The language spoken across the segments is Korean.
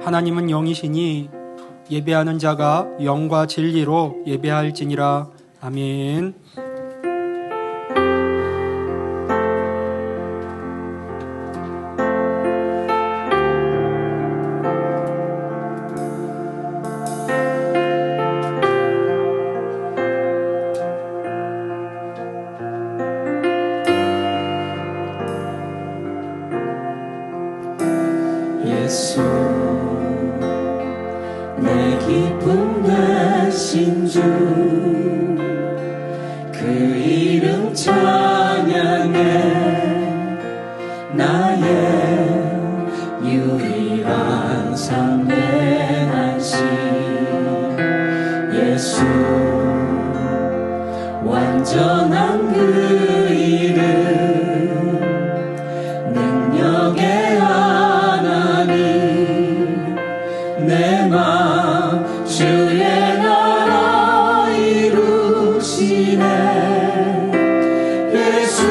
하나님은 영이시니 예배하는 자가 영과 진리로 예배할지니라. 아멘. 예수 내 기쁨 되신 주 그 이름 찬양해 나의 유일한 삶의 안식 예수 완전한 그 이름 능력의 내 맘 주의 나라 이루시네 예수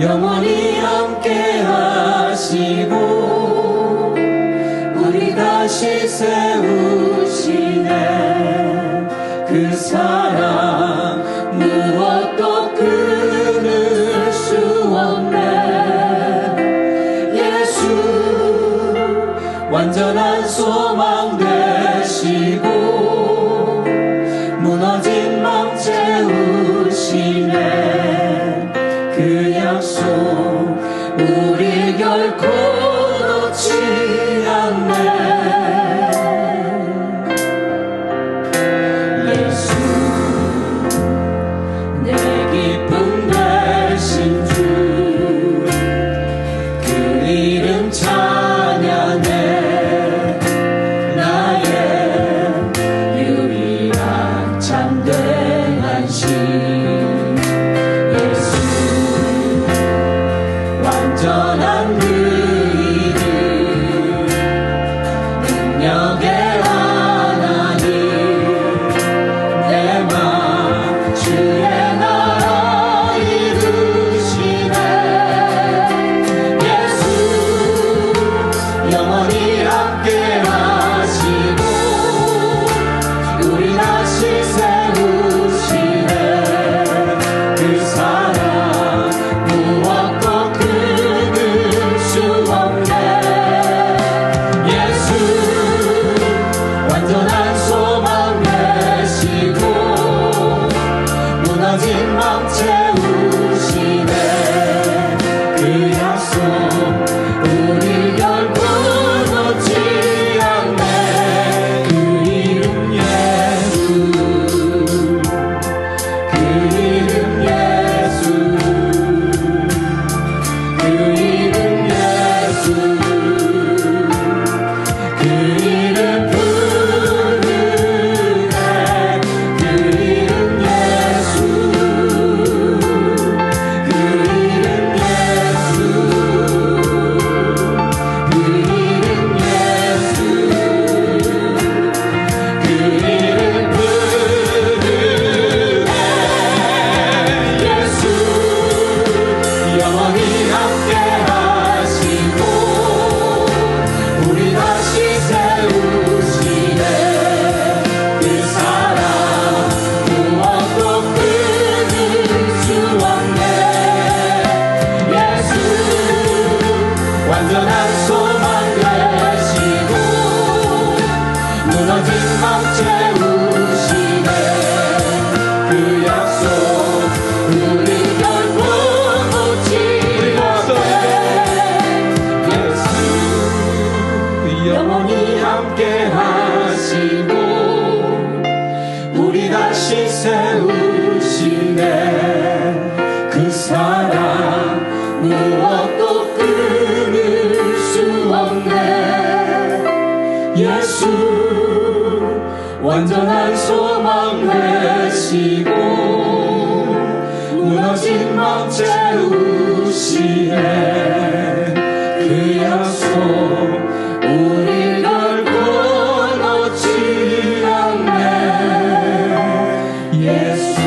영원히 함께 하시고 우리 다시 세우시네 그 사랑 무엇도 끊을 수 없네 예수 완전한 소망 되시고 무너진 맘 채우시네 그 약속 우리 결코 놓지 않네 예수 내 기쁨 되신 주 그 이름 찬양해 완전한 그 이름 능력의 하나님 내 맘 주의 나라 이루시네 예수 영원히 함께 하시고 우리 다시 세우시네 그 사랑 무엇도 완전한 소망 되시고 무너진 맘 채우시네 그 약속 우리 결코 놓지 않네 그 이름 예수 그 이름 예수 그 이름 예수 그 이름 완전한 소망 되시고 무너진 맘 채우시네 그 약속 우리 결코 놓지 않네 예수 영원히 함께 하시고 우리 다시 세우시네 그 사랑 무엇도 끊을 수 없네 예수 완전한 소망 되시고 무너진 맘 채우시네 그 약속 우리 결코 놓지 않네 예수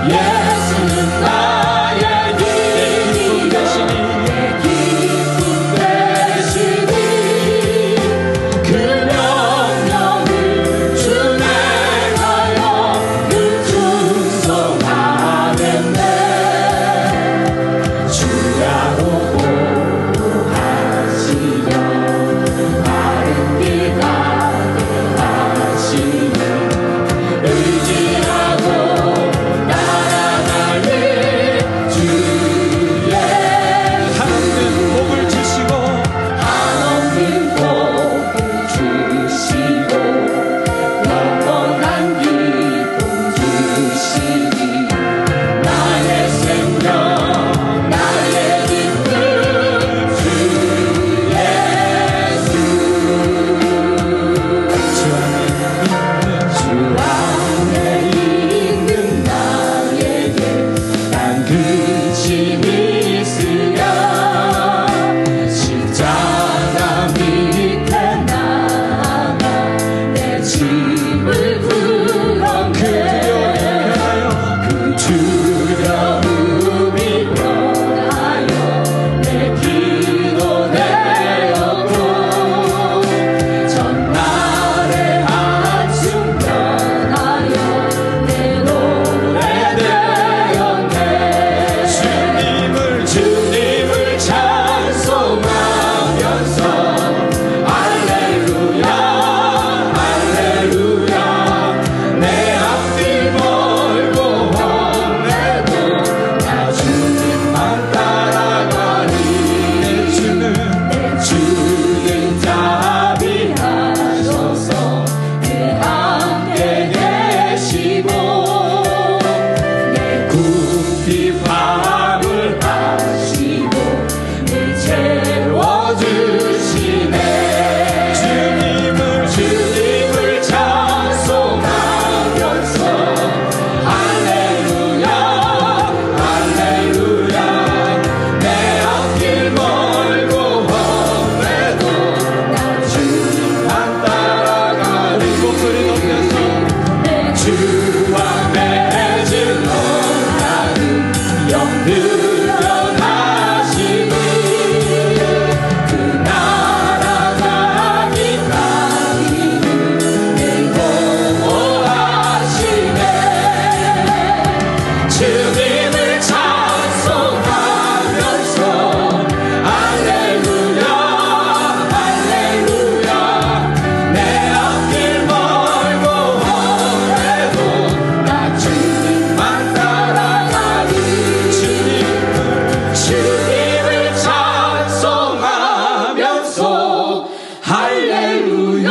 예수는 나의 기쁨 되시니 내 기쁨 되시니 그 명령을 준행하여 그 충성하는데 주야로 하시며 마른 길 가게 하시니 의지하고 날아가는 주의 한없는 복을 주시고 한없는 복을 주시고 영원한 기쁨 주시니 나의 생명 나의 기쁨 주 예수 주 안에 있는 나에게 난 근심이 있으랴 십자가 밑에 나가 내 짐을 풀었네 그 두려움이 변하여 내 기도 되었고 전날의 한숨 변하여 내 노래 되었네 주님을 찬송하면서 할렐루야 할렐루야 내 앞길 멀고 험해도 나 주님만 따라가니 내 주는 자비하셔서 내 함께 계시고 내 굽히 밤을 하시고 늘 채워주시네 주님을 찬송하면서 할렐루야 할렐루야 내 앞길 멀고 험해도 나 주님만 따라가니 목소리 높여서 주와 맺은 언약은 영원하시니 그 날아가기까지는 늘 보호하시네 주님을 찬송하면서 할렐루야 할렐루야 내 앞길 멀고 험해도 나 주님만 따라가니 주님을 찬송하면서 할렐루야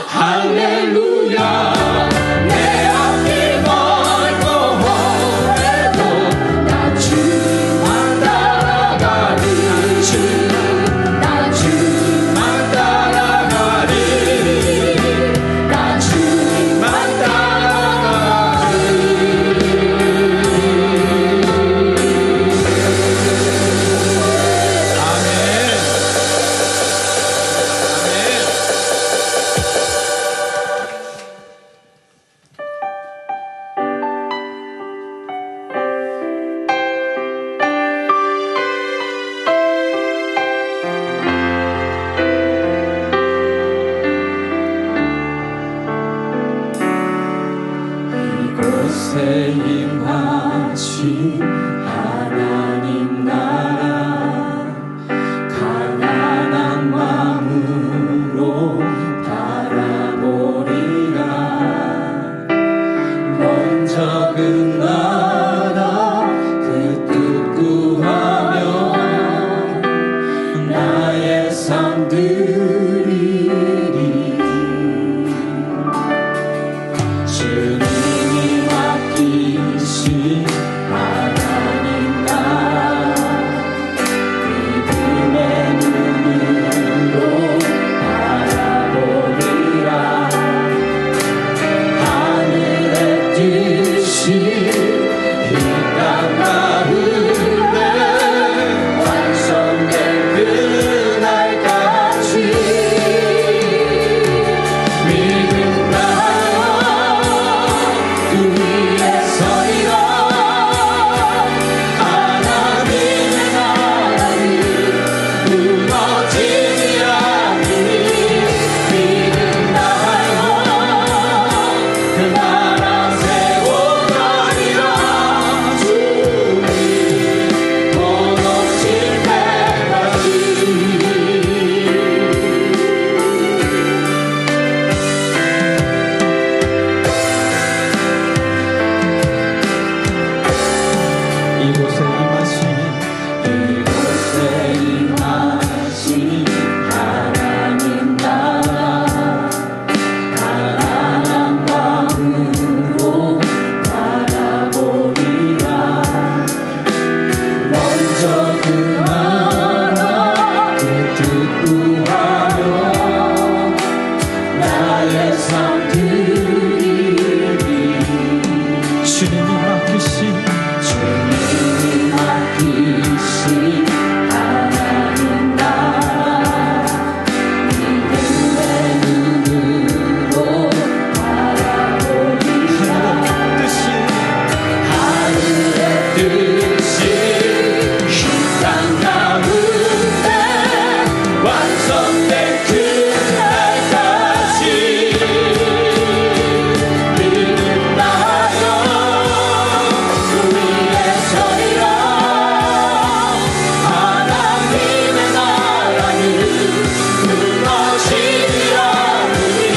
할렐루야 내 앞길 멀고 험해도 나 주님만 따라가니 나 주님만 따라가니 나 주님만 따라가니 아멘. 이곳에 임하신 하나님 나라 가난한 마음으로 바라보리라 먼저 그 나라 그 뜻 구하며 나의 삶 드리리 주님이 맡기신 하나님 나라 믿음의 눈으로 바라보리라 하늘의 뜻이 이 땅 가운데 완성된 그날까지 믿음 나라 그 위에 서리라 맡기신 주님이 맡기신 하나님 나라 믿음의 눈으로 바라보리라. 하늘의 뜻이 이 땅 가운데 완성된 그날까지 믿음 나여 그 위에 서리라. 하나님의 나라는 무너지리 않으니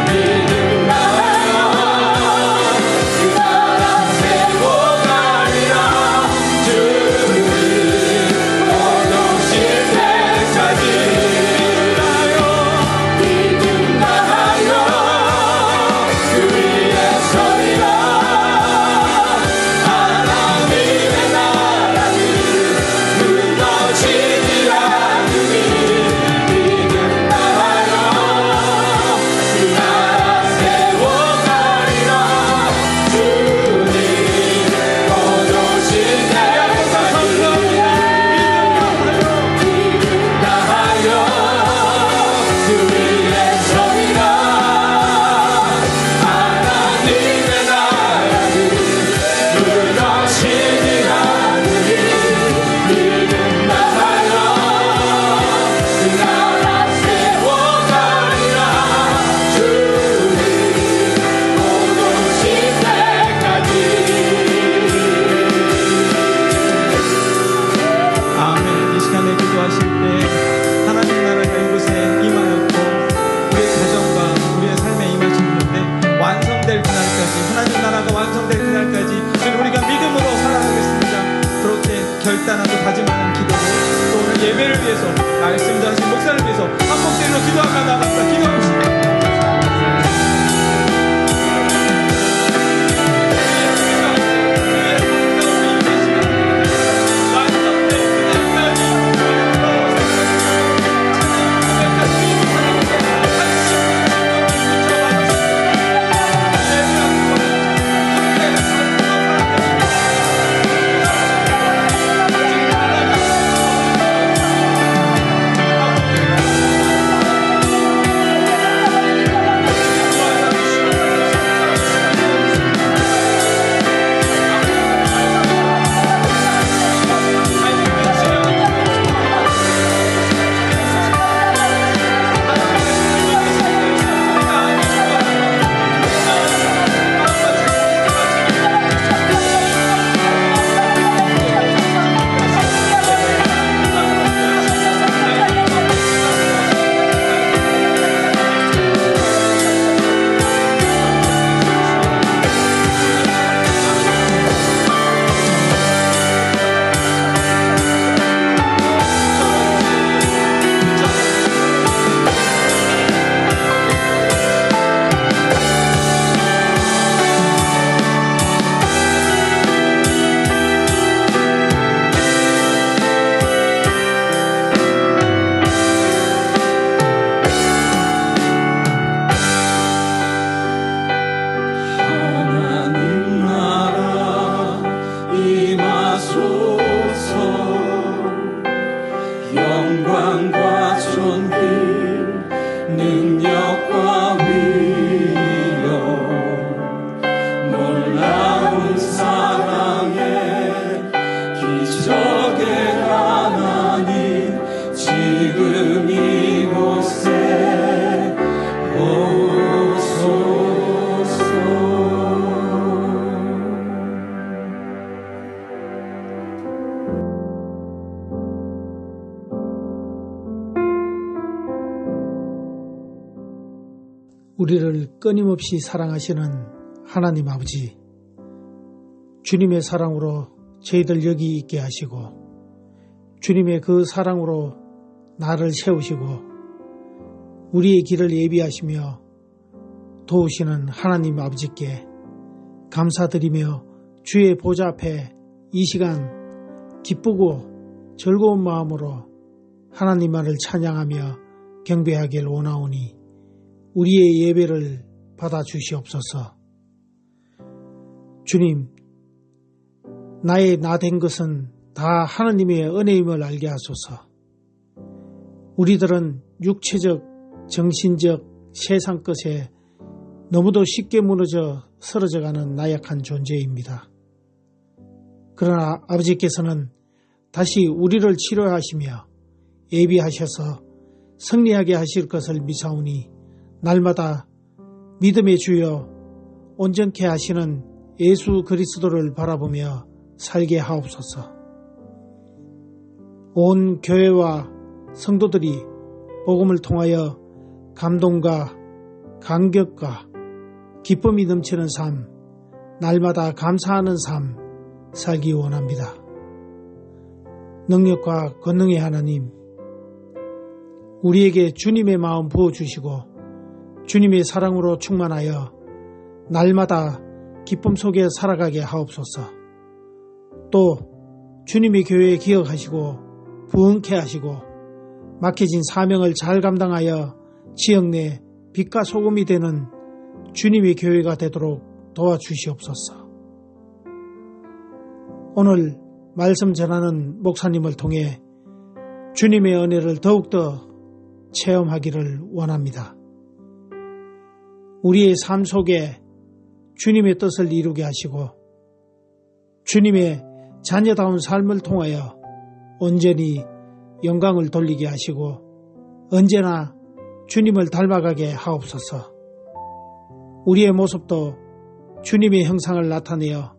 믿음 나여 그 나라 세고 가리라. 주님 얻으실 때까지 믿음 나여 그 위에 서리라. 하나님의 나라는 무너지지 않으니 믿음 나여 그 나라 세워가리라. 주님 얻으실 때까지 믿음 나여 그 위에 서리라. 하나님의 나라는 무너지지 않으니 믿음 나여 그 나라 세워가리라. 주님 오실 때까지. 아멘. 이 시간에 기도하실 때 하나님 나라가 이곳에 임하였고 우리의 가정과 우리의 삶에 임하시는데 완성될 그날까지, 하나님 나라가 완성될 그날까지 주님 우리가 믿음으로 살아가겠습니다. 그렇게 결단하고 다짐하는 기도로 또 오늘 예배를 위해서 말씀 전하신 목사를 위해서 한 목소리로 기도하며 나갑니다. 기도합시다. 하나님 나라 임하소서. 영광과 존귀 능력과 위력 놀라운 사랑의 기적의 하나님 지금 이곳에 오소서. 우리를 끊임없이 사랑하시는 하나님 아버지, 주님의 사랑으로 저희들 여기 있게 하시고 주님의 그 사랑으로 나를 세우시고 우리의 길을 예비하시며 도우시는 하나님 아버지께 감사드리며 주의 보좌 앞에 이 시간 기쁘고 즐거운 마음으로 하나님만을 찬양하며 경배하길 원하오니 우리의 예배를 받아주시옵소서. 주님, 나의 나 된 것은 다 하나님의 은혜임을 알게 하소서. 우리들은 육체적, 정신적, 세상 것에 너무도 쉽게 무너져 쓰러져가는 나약한 존재입니다. 그러나 아버지께서는 다시 우리를 치료하시며 예비하셔서 승리하게 하실 것을 미사오니 날마다 믿음의 주여 온전케 하시는 예수 그리스도를 바라보며 살게 하옵소서. 온 교회와 성도들이 복음을 통하여 감동과 감격과 기쁨이 넘치는 삶, 날마다 감사하는 삶 살기 원합니다. 능력과 권능의 하나님, 우리에게 주님의 마음 부어주시고 주님의 사랑으로 충만하여 날마다 기쁨 속에 살아가게 하옵소서. 또 주님의 교회에 기억하시고 부흥케 하시고 막혀진 사명을 잘 감당하여 지역 내 빛과 소금이 되는 주님의 교회가 되도록 도와주시옵소서. 오늘 말씀 전하는 목사님을 통해 주님의 은혜를 더욱더 체험하기를 원합니다. 우리의 삶 속에 주님의 뜻을 이루게 하시고 주님의 자녀다운 삶을 통하여 온전히 영광을 돌리게 하시고 언제나 주님을 닮아가게 하옵소서. 우리의 모습도 주님의 형상을 나타내어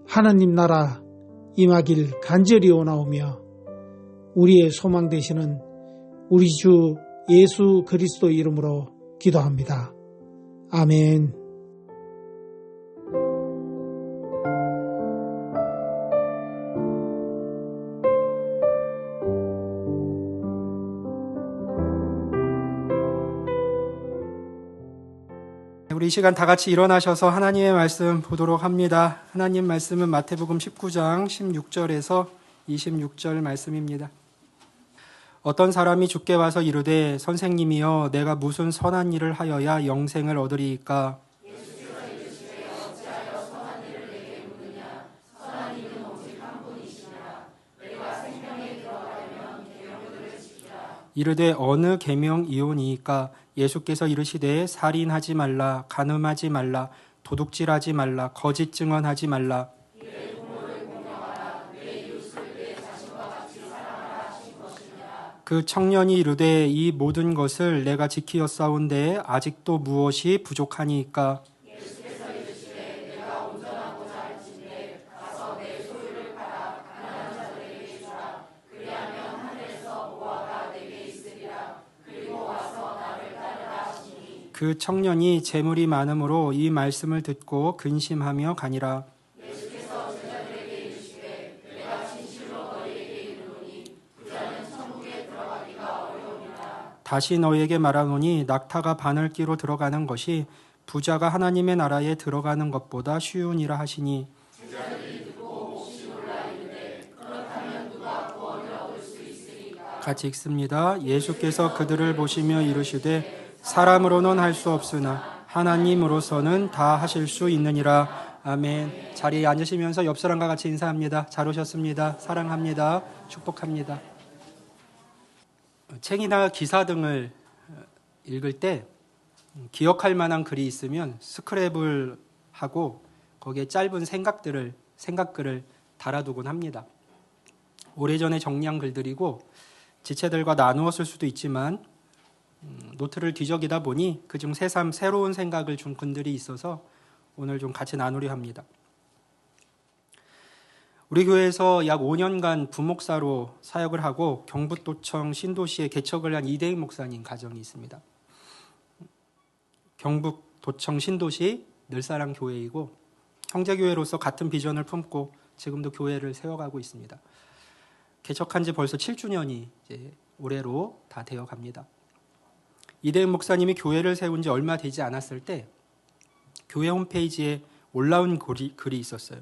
하나님 나라 임하길 간절히 원하오며 우리의 소망 되시는 우리 주 예수 그리스도 이름으로 기도합니다. 아멘. 우리 이 시간 다 같이 일어나셔서 하나님의 말씀 보도록 합니다. 하나님 말씀은 마태복음 19장 16절에서 26절 말씀입니다. 어떤 사람이 주께 와서 이르되 선생님이여 내가 무슨 선한 일을 하여야 영생을 얻으리이까? 이르되 어느 계명이오니이까? 예수께서 이르시되 살인하지 말라, 간음하지 말라, 도둑질하지 말라, 거짓 증언하지 말라. 그 청년이 이르되 이 모든 것을 내가 지키었사온데 아직도 무엇이 부족하니이까? 그 청년이 재물이 많음으로 이 말씀을 듣고 근심하며 가니라. 다시 너에게 말하노니 낙타가 바늘기로 들어가는 것이 부자가 하나님의 나라에 들어가는 것보다 쉬우니라 하시니. 같이 읽습니다. 예수께서 그들을 보시며 이르시되 사람으로는 할 수 없으나 하나님으로서는 다 하실 수 있느니라. 아멘. 자리에 앉으시면서 옆 사람과 같이 인사합니다. 잘 오셨습니다. 사랑합니다. 축복합니다. 책이나 기사 등을 읽을 때 기억할 만한 글이 있으면 스크랩을 하고 거기에 짧은 생각글을 달아두곤 합니다. 오래전에 정리한 글들이고 지체들과 나누어 쓸 수도 있지만 노트를 뒤적이다 보니 그중 새삼 새로운 생각을 준 글들이 있어서 오늘 좀 같이 나누려 합니다. 우리 교회에서 약 5년간 부목사로 사역을 하고 경북도청 신도시에 개척을 한 이대익 목사님 가정이 있습니다. 경북도청 신도시 늘사랑 교회이고 형제교회로서 같은 비전을 품고 지금도 교회를 세워가고 있습니다. 개척한 지 벌써 7주년이 이제 올해로 다 되어 갑니다. 이대은 목사님이 교회를 세운 지 얼마 되지 않았을 때 교회 홈페이지에 올라온 글이 있었어요.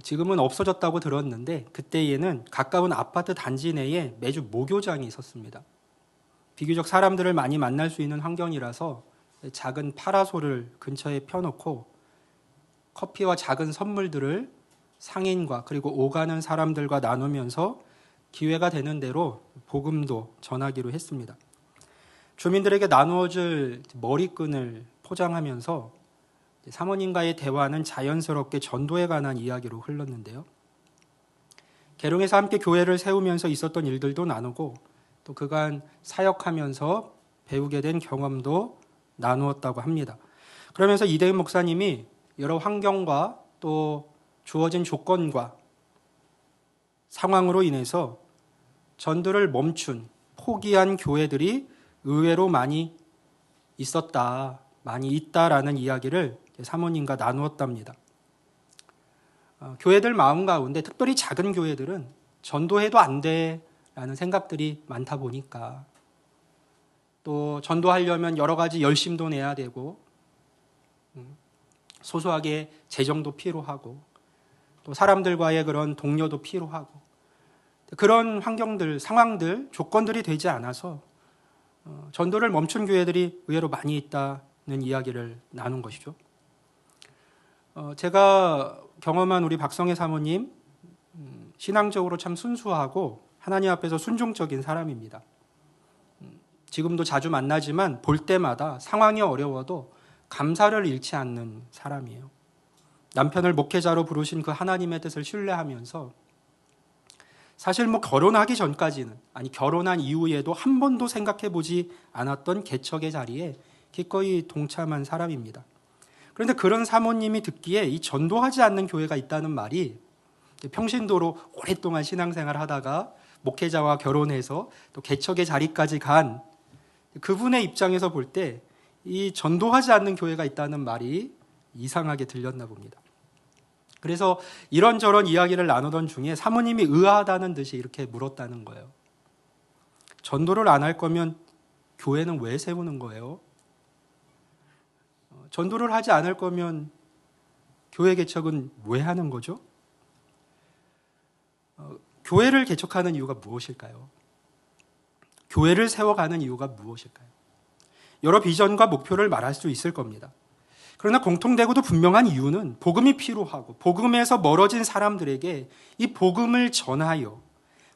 지금은 없어졌다고 들었는데 그때에는 가까운 아파트 단지 내에 매주 모교장이 있었습니다. 비교적 사람들을 많이 만날 수 있는 환경이라서 작은 파라솔을 근처에 펴놓고 커피와 작은 선물들을 상인과 그리고 오가는 사람들과 나누면서 기회가 되는 대로 복음도 전하기로 했습니다. 주민들에게 나누어줄 머리끈을 포장하면서 사모님과의 대화는 자연스럽게 전도에 관한 이야기로 흘렀는데요. 계룡에서 함께 교회를 세우면서 있었던 일들도 나누고 또 그간 사역하면서 배우게 된 경험도 나누었다고 합니다. 그러면서 이대윤 목사님이 여러 환경과 또 주어진 조건과 상황으로 인해서 전도를 멈춘, 포기한 교회들이 의외로 많이 있었다, 많이 있다라는 이야기를 사모님과 나누었답니다. 교회들 마음 가운데 특별히 작은 교회들은 전도해도 안 돼라는 생각들이 많다 보니까 또 전도하려면 여러 가지 열심도 내야 되고 소소하게 재정도 필요하고 또 사람들과의 그런 동료도 필요하고 그런 환경들, 상황들, 조건들이 되지 않아서 전도를 멈춘 교회들이 의외로 많이 있다는 이야기를 나눈 것이죠. 제가 경험한 우리 박성애 사모님 신앙적으로 참 순수하고 하나님 앞에서 순종적인 사람입니다. 지금도 자주 만나지만 볼 때마다 상황이 어려워도 감사를 잃지 않는 사람이에요. 남편을 목회자로 부르신 그 하나님의 뜻을 신뢰하면서 사실 결혼하기 전까지는 아니 결혼한 이후에도 한 번도 생각해 보지 않았던 개척의 자리에 기꺼이 동참한 사람입니다. 그런데 그런 사모님이 듣기에 이 전도하지 않는 교회가 있다는 말이 평신도로 오랫동안 신앙생활 하다가 목회자와 결혼해서 또 개척의 자리까지 간 그분의 입장에서 볼 때 이 전도하지 않는 교회가 있다는 말이 이상하게 들렸나 봅니다. 그래서 이런저런 이야기를 나누던 중에 사모님이 의아하다는 듯이 이렇게 물었다는 거예요. 전도를 안 할 거면 교회는 왜 세우는 거예요? 전도를 하지 않을 거면 교회 개척은 왜 하는 거죠? 교회를 개척하는 이유가 무엇일까요? 교회를 세워가는 이유가 무엇일까요? 여러 비전과 목표를 말할 수 있을 겁니다. 그러나 공통되고도 분명한 이유는 복음이 필요하고 복음에서 멀어진 사람들에게 이 복음을 전하여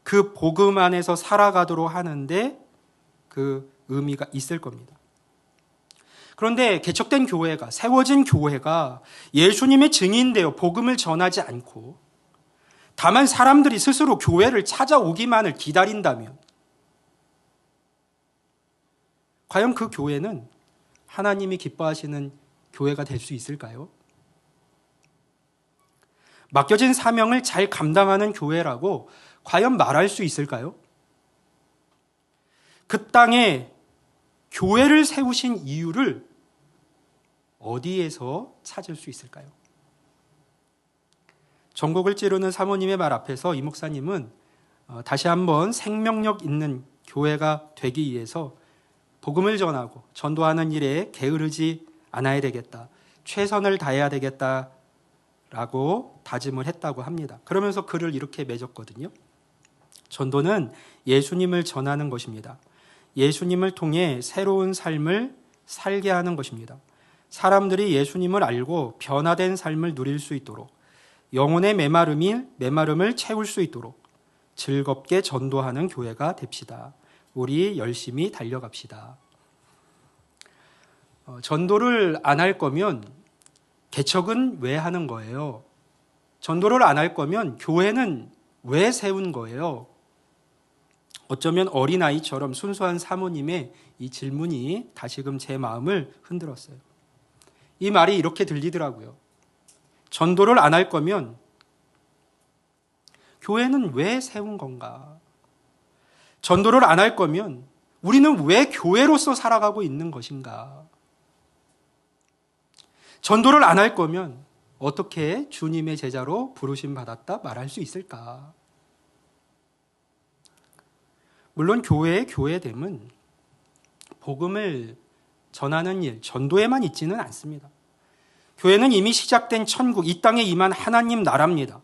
그 복음 안에서 살아가도록 하는데 그 의미가 있을 겁니다. 그런데 개척된 교회가, 세워진 교회가 예수님의 증인되어 복음을 전하지 않고 다만 사람들이 스스로 교회를 찾아오기만을 기다린다면 과연 그 교회는 하나님이 기뻐하시는 교회가 될 수 있을까요? 맡겨진 사명을 잘 감당하는 교회라고 과연 말할 수 있을까요? 그 땅에 교회를 세우신 이유를 어디에서 찾을 수 있을까요? 전국을 찌르는 사모님의 말 앞에서 이 목사님은 다시 한번 생명력 있는 교회가 되기 위해서 복음을 전하고 전도하는 일에 게으르지 않아야 되겠다. 최선을 다해야 되겠다라고 다짐을 했다고 합니다. 그러면서 글을 이렇게 맺었거든요. 전도는 예수님을 전하는 것입니다. 예수님을 통해 새로운 삶을 살게 하는 것입니다. 사람들이 예수님을 알고 변화된 삶을 누릴 수 있도록 영혼의 메마름을 채울 수 있도록 즐겁게 전도하는 교회가 됩시다. 우리 열심히 달려갑시다. 전도를 안 할 거면 개척은 왜 하는 거예요? 전도를 안 할 거면 교회는 왜 세운 거예요? 어쩌면 어린아이처럼 순수한 사모님의 이 질문이 다시금 제 마음을 흔들었어요. 이 말이 이렇게 들리더라고요. 전도를 안 할 거면 교회는 왜 세운 건가? 전도를 안 할 거면 우리는 왜 교회로서 살아가고 있는 것인가? 전도를 안 할 거면 어떻게 주님의 제자로 부르심 받았다 말할 수 있을까? 물론 교회의 교회됨은 복음을 전하는 일, 전도에만 있지는 않습니다. 교회는 이미 시작된 천국, 이 땅에 임한 하나님 나라입니다.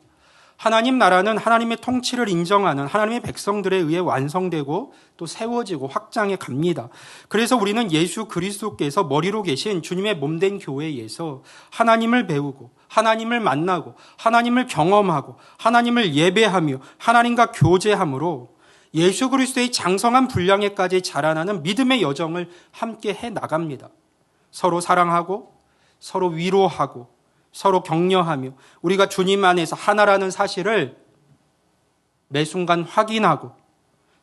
하나님 나라는 하나님의 통치를 인정하는 하나님의 백성들에 의해 완성되고 또 세워지고 확장해 갑니다. 그래서 우리는 예수 그리스도께서 머리로 계신 주님의 몸된 교회에서 하나님을 배우고 하나님을 만나고 하나님을 경험하고 하나님을 예배하며 하나님과 교제함으로 예수 그리스도의 장성한 분량에까지 자라나는 믿음의 여정을 함께 해 나갑니다. 서로 사랑하고 서로 위로하고 서로 격려하며 우리가 주님 안에서 하나라는 사실을 매 순간 확인하고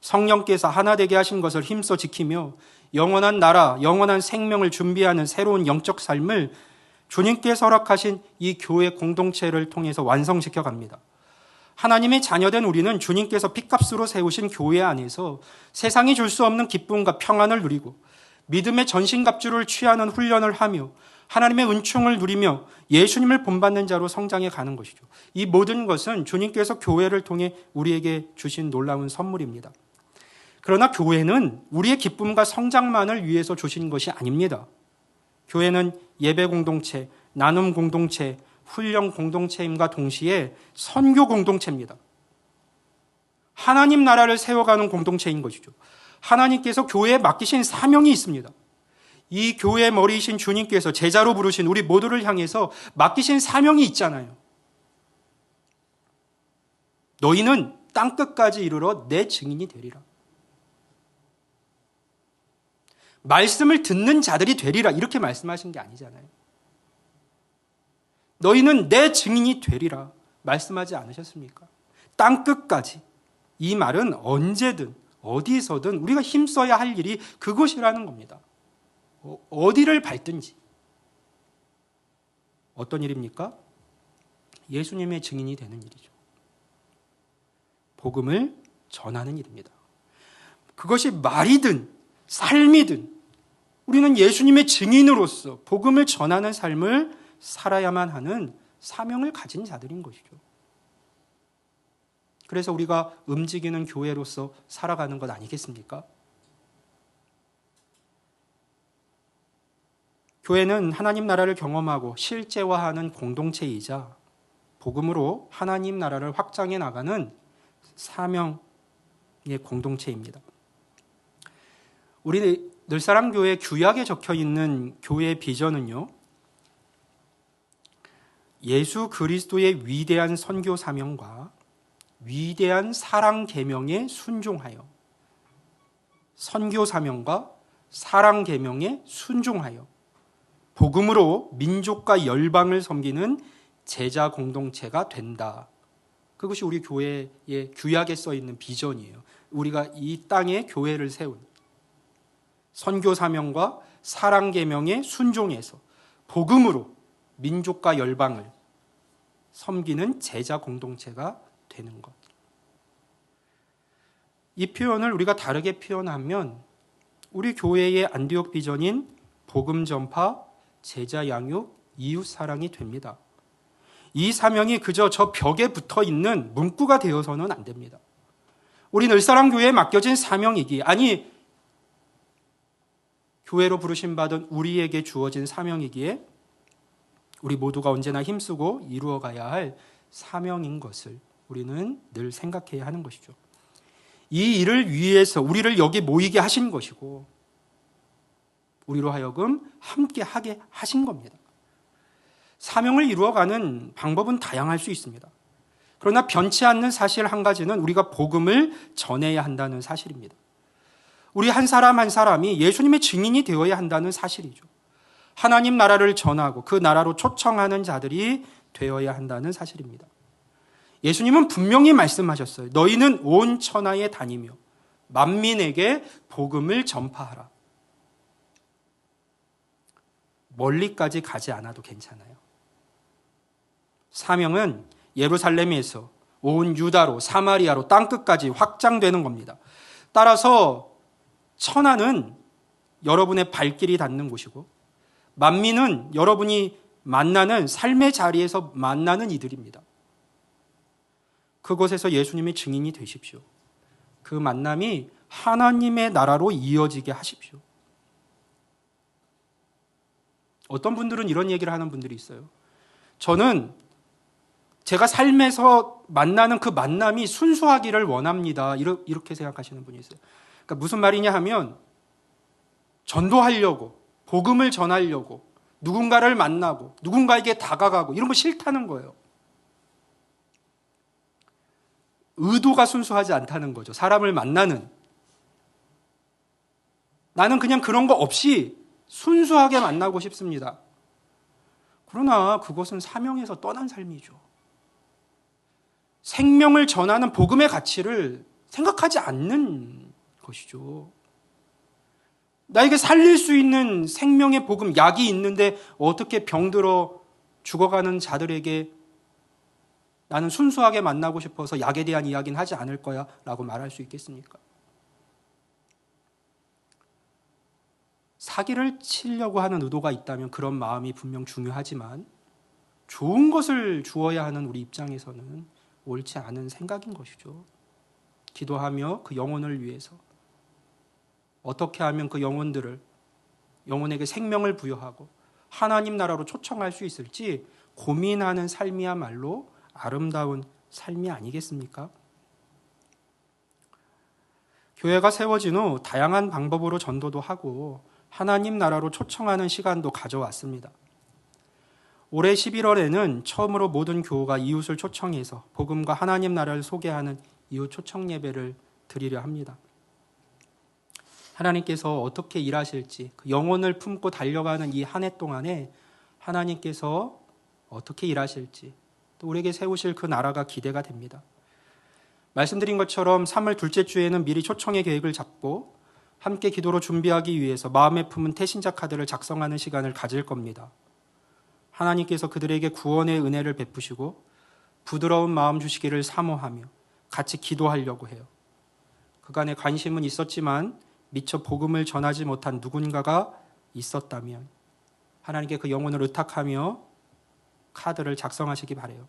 성령께서 하나 되게 하신 것을 힘써 지키며 영원한 나라, 영원한 생명을 준비하는 새로운 영적 삶을 주님께서 허락하신 이 교회 공동체를 통해서 완성시켜 갑니다. 하나님의 자녀된 우리는 주님께서 핏값으로 세우신 교회 안에서 세상이 줄 수 없는 기쁨과 평안을 누리고 믿음의 전신갑주를 취하는 훈련을 하며 하나님의 은총을 누리며 예수님을 본받는 자로 성장해 가는 것이죠. 이 모든 것은 주님께서 교회를 통해 우리에게 주신 놀라운 선물입니다. 그러나 교회는 우리의 기쁨과 성장만을 위해서 주신 것이 아닙니다. 교회는 예배 공동체, 나눔 공동체, 훈련 공동체임과 동시에 선교 공동체입니다. 하나님 나라를 세워가는 공동체인 것이죠. 하나님께서 교회에 맡기신 사명이 있습니다. 이 교회의 머리이신 주님께서 제자로 부르신 우리 모두를 향해서 맡기신 사명이 있잖아요. 너희는 땅끝까지 이르러 내 증인이 되리라. 말씀을 듣는 자들이 되리라 이렇게 말씀하신 게 아니잖아요. 너희는 내 증인이 되리라 말씀하지 않으셨습니까? 땅끝까지. 이 말은 언제든 어디서든 우리가 힘써야 할 일이 그것이라는 겁니다. 어디를 밟든지. 어떤 일입니까? 예수님의 증인이 되는 일이죠. 복음을 전하는 일입니다. 그것이 말이든 삶이든 우리는 예수님의 증인으로서 복음을 전하는 삶을 살아야만 하는 사명을 가진 자들인 것이죠. 그래서 우리가 움직이는 교회로서 살아가는 것 아니겠습니까? 교회는 하나님 나라를 경험하고 실제화하는 공동체이자 복음으로 하나님 나라를 확장해 나가는 사명의 공동체입니다. 우리 늘사랑교회 규약에 적혀 있는 교회의 비전은요, 예수 그리스도의 위대한 선교 사명과 위대한 사랑 계명에 순종하여, 선교 사명과 사랑 계명에 순종하여 복음으로 민족과 열방을 섬기는 제자 공동체가 된다. 그것이 우리 교회의 규약에 써 있는 비전이에요. 우리가 이 땅에 교회를 세운 선교 사명과 사랑 계명에 순종해서 복음으로 민족과 열방을 섬기는 제자 공동체가 되는 것. 이 표현을 우리가 다르게 표현하면 우리 교회의 안디옥 비전인 복음 전파, 제자 양육, 이웃 사랑이 됩니다. 이 사명이 그저 저 벽에 붙어 있는 문구가 되어서는 안 됩니다. 우리 늘사랑교회에 맡겨진 사명이기, 아니 교회로 부르심 받은 우리에게 주어진 사명이기에 우리 모두가 언제나 힘쓰고 이루어가야 할 사명인 것을 우리는 늘 생각해야 하는 것이죠. 이 일을 위해서 우리를 여기 모이게 하신 것이고 우리로 하여금 함께 하게 하신 겁니다. 사명을 이루어가는 방법은 다양할 수 있습니다. 그러나 변치 않는 사실 한 가지는 우리가 복음을 전해야 한다는 사실입니다. 우리 한 사람 한 사람이 예수님의 증인이 되어야 한다는 사실이죠. 하나님 나라를 전하고 그 나라로 초청하는 자들이 되어야 한다는 사실입니다. 예수님은 분명히 말씀하셨어요. 너희는 온 천하에 다니며 만민에게 복음을 전파하라. 멀리까지 가지 않아도 괜찮아요. 사명은 예루살렘에서 온 유다로, 사마리아로, 땅끝까지 확장되는 겁니다. 따라서 천하는 여러분의 발길이 닿는 곳이고 만민은 여러분이 만나는 삶의 자리에서 만나는 이들입니다. 그곳에서 예수님의 증인이 되십시오. 그 만남이 하나님의 나라로 이어지게 하십시오. 어떤 분들은 이런 얘기를 하는 분들이 있어요. 저는 제가 삶에서 만나는 그 만남이 순수하기를 원합니다. 이렇게 생각하시는 분이 있어요. 그러니까 무슨 말이냐 하면 전도하려고, 복음을 전하려고, 누군가를 만나고, 누군가에게 다가가고 이런 거 싫다는 거예요. 의도가 순수하지 않다는 거죠. 사람을 만나는. 나는 그냥 그런 거 없이 순수하게 만나고 싶습니다. 그러나 그것은 사명에서 떠난 삶이죠. 생명을 전하는 복음의 가치를 생각하지 않는 것이죠. 나에게 살릴 수 있는 생명의 복음, 약이 있는데 어떻게 병들어 죽어가는 자들에게 나는 순수하게 만나고 싶어서 약에 대한 이야기는 하지 않을 거야 라고 말할 수 있겠습니까? 사기를 치려고 하는 의도가 있다면 그런 마음이 분명 중요하지만 좋은 것을 주어야 하는 우리 입장에서는 옳지 않은 생각인 것이죠. 기도하며 그 영혼을 위해서 어떻게 하면 그 영혼에게 생명을 부여하고 하나님 나라로 초청할 수 있을지 고민하는 삶이야말로 아름다운 삶이 아니겠습니까? 교회가 세워진 후 다양한 방법으로 전도도 하고 하나님 나라로 초청하는 시간도 가져왔습니다. 올해 11월에는 처음으로 모든 교우가 이웃을 초청해서 복음과 하나님 나라를 소개하는 이웃 초청 예배를 드리려 합니다. 하나님께서 어떻게 일하실지, 그 영혼을 품고 달려가는 이 한 해 동안에 하나님께서 어떻게 일하실지, 또 우리에게 세우실 그 나라가 기대가 됩니다. 말씀드린 것처럼 3월 둘째 주에는 미리 초청의 계획을 잡고 함께 기도로 준비하기 위해서 마음에 품은 태신자 카드를 작성하는 시간을 가질 겁니다. 하나님께서 그들에게 구원의 은혜를 베푸시고 부드러운 마음 주시기를 사모하며 같이 기도하려고 해요. 그간의 관심은 있었지만 미처 복음을 전하지 못한 누군가가 있었다면 하나님께 그 영혼을 의탁하며 카드를 작성하시기 바라요.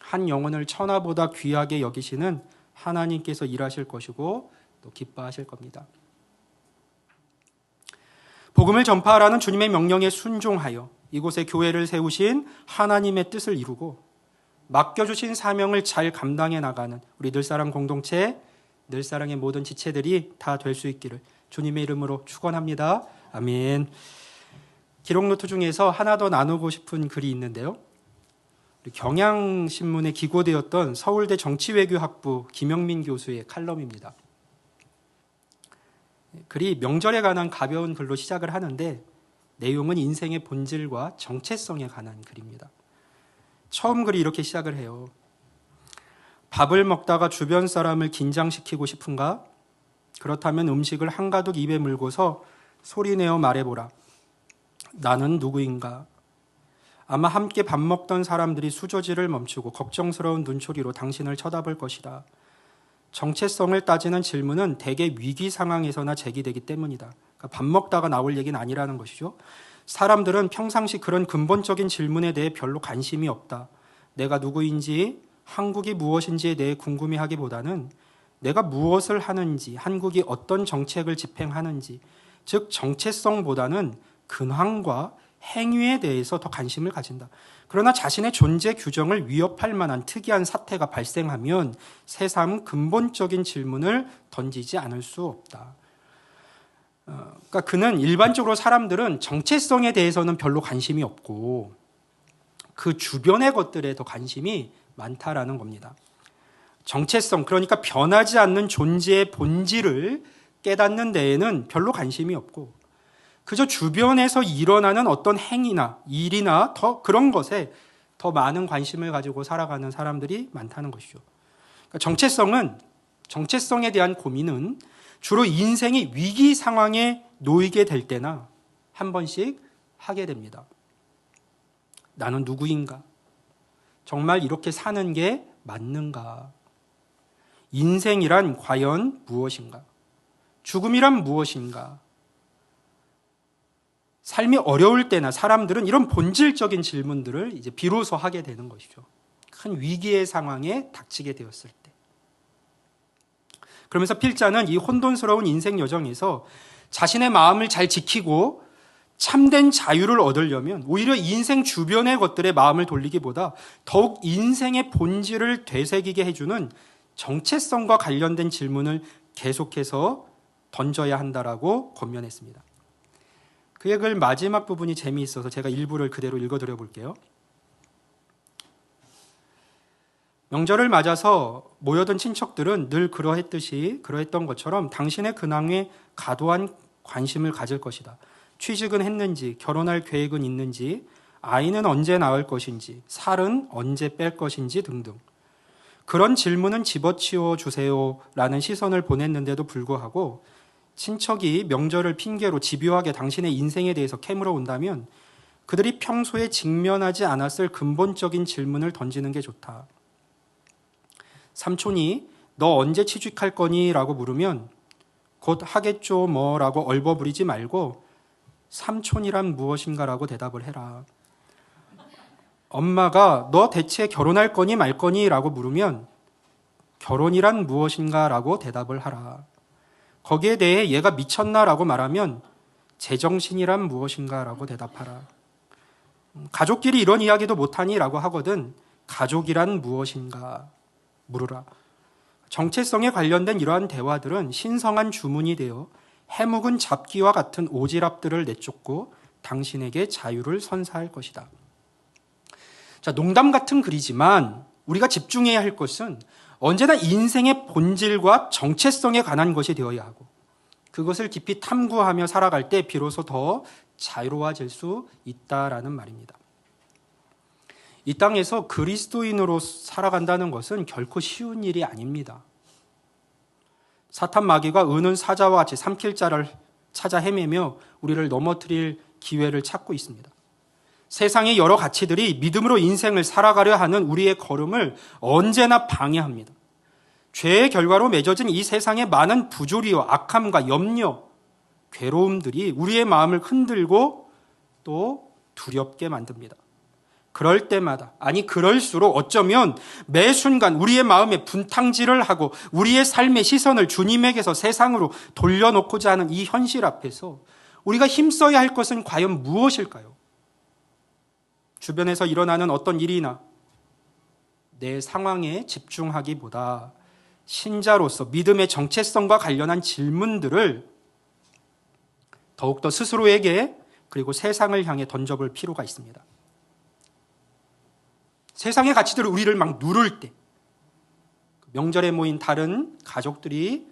한 영혼을 천하보다 귀하게 여기시는 하나님께서 일하실 것이고 또 기뻐하실 겁니다. 복음을 전파하라는 주님의 명령에 순종하여 이곳에 교회를 세우신 하나님의 뜻을 이루고 맡겨주신 사명을 잘 감당해 나가는 우리 늘사랑 공동체, 늘사랑의 모든 지체들이 다 될 수 있기를 주님의 이름으로 축원합니다. 아멘. 기록노트 중에서 하나 더 나누고 싶은 글이 있는데요. 경향신문에 기고되었던 서울대 정치외교학부 김영민 교수의 칼럼입니다. 글이 명절에 관한 가벼운 글로 시작을 하는데 내용은 인생의 본질과 정체성에 관한 글입니다. 처음 글이 이렇게 시작을 해요. 밥을 먹다가 주변 사람을 긴장시키고 싶은가? 그렇다면 음식을 한가득 입에 물고서 소리내어 말해보라. 나는 누구인가? 아마 함께 밥 먹던 사람들이 수조질을 멈추고 걱정스러운 눈초리로 당신을 쳐다볼 것이다. 정체성을 따지는 질문은 대개 위기 상황에서나 제기되기 때문이다. 그러니까 밥 먹다가 나올 얘기는 아니라는 것이죠. 사람들은 평상시 그런 근본적인 질문에 대해 별로 관심이 없다. 내가 누구인지, 한국이 무엇인지에 대해 궁금해하기보다는 내가 무엇을 하는지, 한국이 어떤 정책을 집행하는지, 즉 정체성보다는 근황과 행위에 대해서 더 관심을 가진다. 그러나 자신의 존재 규정을 위협할 만한 특이한 사태가 발생하면 새삼 근본적인 질문을 던지지 않을 수 없다. 그러니까 그는 일반적으로 사람들은 정체성에 대해서는 별로 관심이 없고 그 주변의 것들에 더 관심이 많다라는 겁니다. 정체성, 그러니까 변하지 않는 존재의 본질을 깨닫는 데에는 별로 관심이 없고 그저 주변에서 일어나는 어떤 행위나 일이나 더 그런 것에 더 많은 관심을 가지고 살아가는 사람들이 많다는 것이죠. 그러니까 정체성에 대한 고민은 주로 인생이 위기 상황에 놓이게 될 때나 한 번씩 하게 됩니다. 나는 누구인가? 정말 이렇게 사는 게 맞는가? 인생이란 과연 무엇인가? 죽음이란 무엇인가? 삶이 어려울 때나 사람들은 이런 본질적인 질문들을 이제 비로소 하게 되는 것이죠. 큰 위기의 상황에 닥치게 되었을 때. 그러면서 필자는 이 혼돈스러운 인생 여정에서 자신의 마음을 잘 지키고 참된 자유를 얻으려면 오히려 인생 주변의 것들에 마음을 돌리기보다 더욱 인생의 본질을 되새기게 해주는 정체성과 관련된 질문을 계속해서 던져야 한다라고 권면했습니다. 그의 글 마지막 부분이 재미있어서 제가 일부를 그대로 읽어드려 볼게요. 명절을 맞아서 모여든 친척들은 늘 그러했던 것처럼 당신의 근황에 과도한 관심을 가질 것이다. 취직은 했는지, 결혼할 계획은 있는지, 아이는 언제 낳을 것인지, 살은 언제 뺄 것인지 등등. 그런 질문은 집어치워 주세요라는 시선을 보냈는데도 불구하고 친척이 명절을 핑계로 집요하게 당신의 인생에 대해서 캐물어 온다면 그들이 평소에 직면하지 않았을 근본적인 질문을 던지는 게 좋다. 삼촌이 너 언제 취직할 거니? 라고 물으면 곧 하겠죠 뭐 라고 얼버무리지 말고 삼촌이란 무엇인가 라고 대답을 해라. 엄마가 너 대체 결혼할 거니 말 거니? 라고 물으면 결혼이란 무엇인가 라고 대답을 하라. 거기에 대해 얘가 미쳤나? 라고 말하면 제정신이란 무엇인가? 라고 대답하라. 가족끼리 이런 이야기도 못하니? 라고 하거든 가족이란 무엇인가? 물으라. 정체성에 관련된 이러한 대화들은 신성한 주문이 되어 해묵은 잡기와 같은 오지랖들을 내쫓고 당신에게 자유를 선사할 것이다. 자, 농담 같은 글이지만 우리가 집중해야 할 것은 언제나 인생의 본질과 정체성에 관한 것이 되어야 하고 그것을 깊이 탐구하며 살아갈 때 비로소 더 자유로워질 수 있다라는 말입니다. 이 땅에서 그리스도인으로 살아간다는 것은 결코 쉬운 일이 아닙니다. 사탄 마귀가 은은 사자와 같이 삼킬 자를 찾아 헤매며 우리를 넘어뜨릴 기회를 찾고 있습니다. 세상의 여러 가치들이 믿음으로 인생을 살아가려 하는 우리의 걸음을 언제나 방해합니다. 죄의 결과로 맺어진 이 세상의 많은 부조리와 악함과 염려, 괴로움들이 우리의 마음을 흔들고 또 두렵게 만듭니다. 그럴 때마다, 아니 그럴수록 어쩌면 매 순간 우리의 마음에 분탕질을 하고 우리의 삶의 시선을 주님에게서 세상으로 돌려놓고자 하는 이 현실 앞에서 우리가 힘써야 할 것은 과연 무엇일까요? 주변에서 일어나는 어떤 일이나 내 상황에 집중하기보다 신자로서 믿음의 정체성과 관련한 질문들을 더욱더 스스로에게 그리고 세상을 향해 던져볼 필요가 있습니다. 세상의 가치들이 우리를 막 누를 때 명절에 모인 다른 가족들이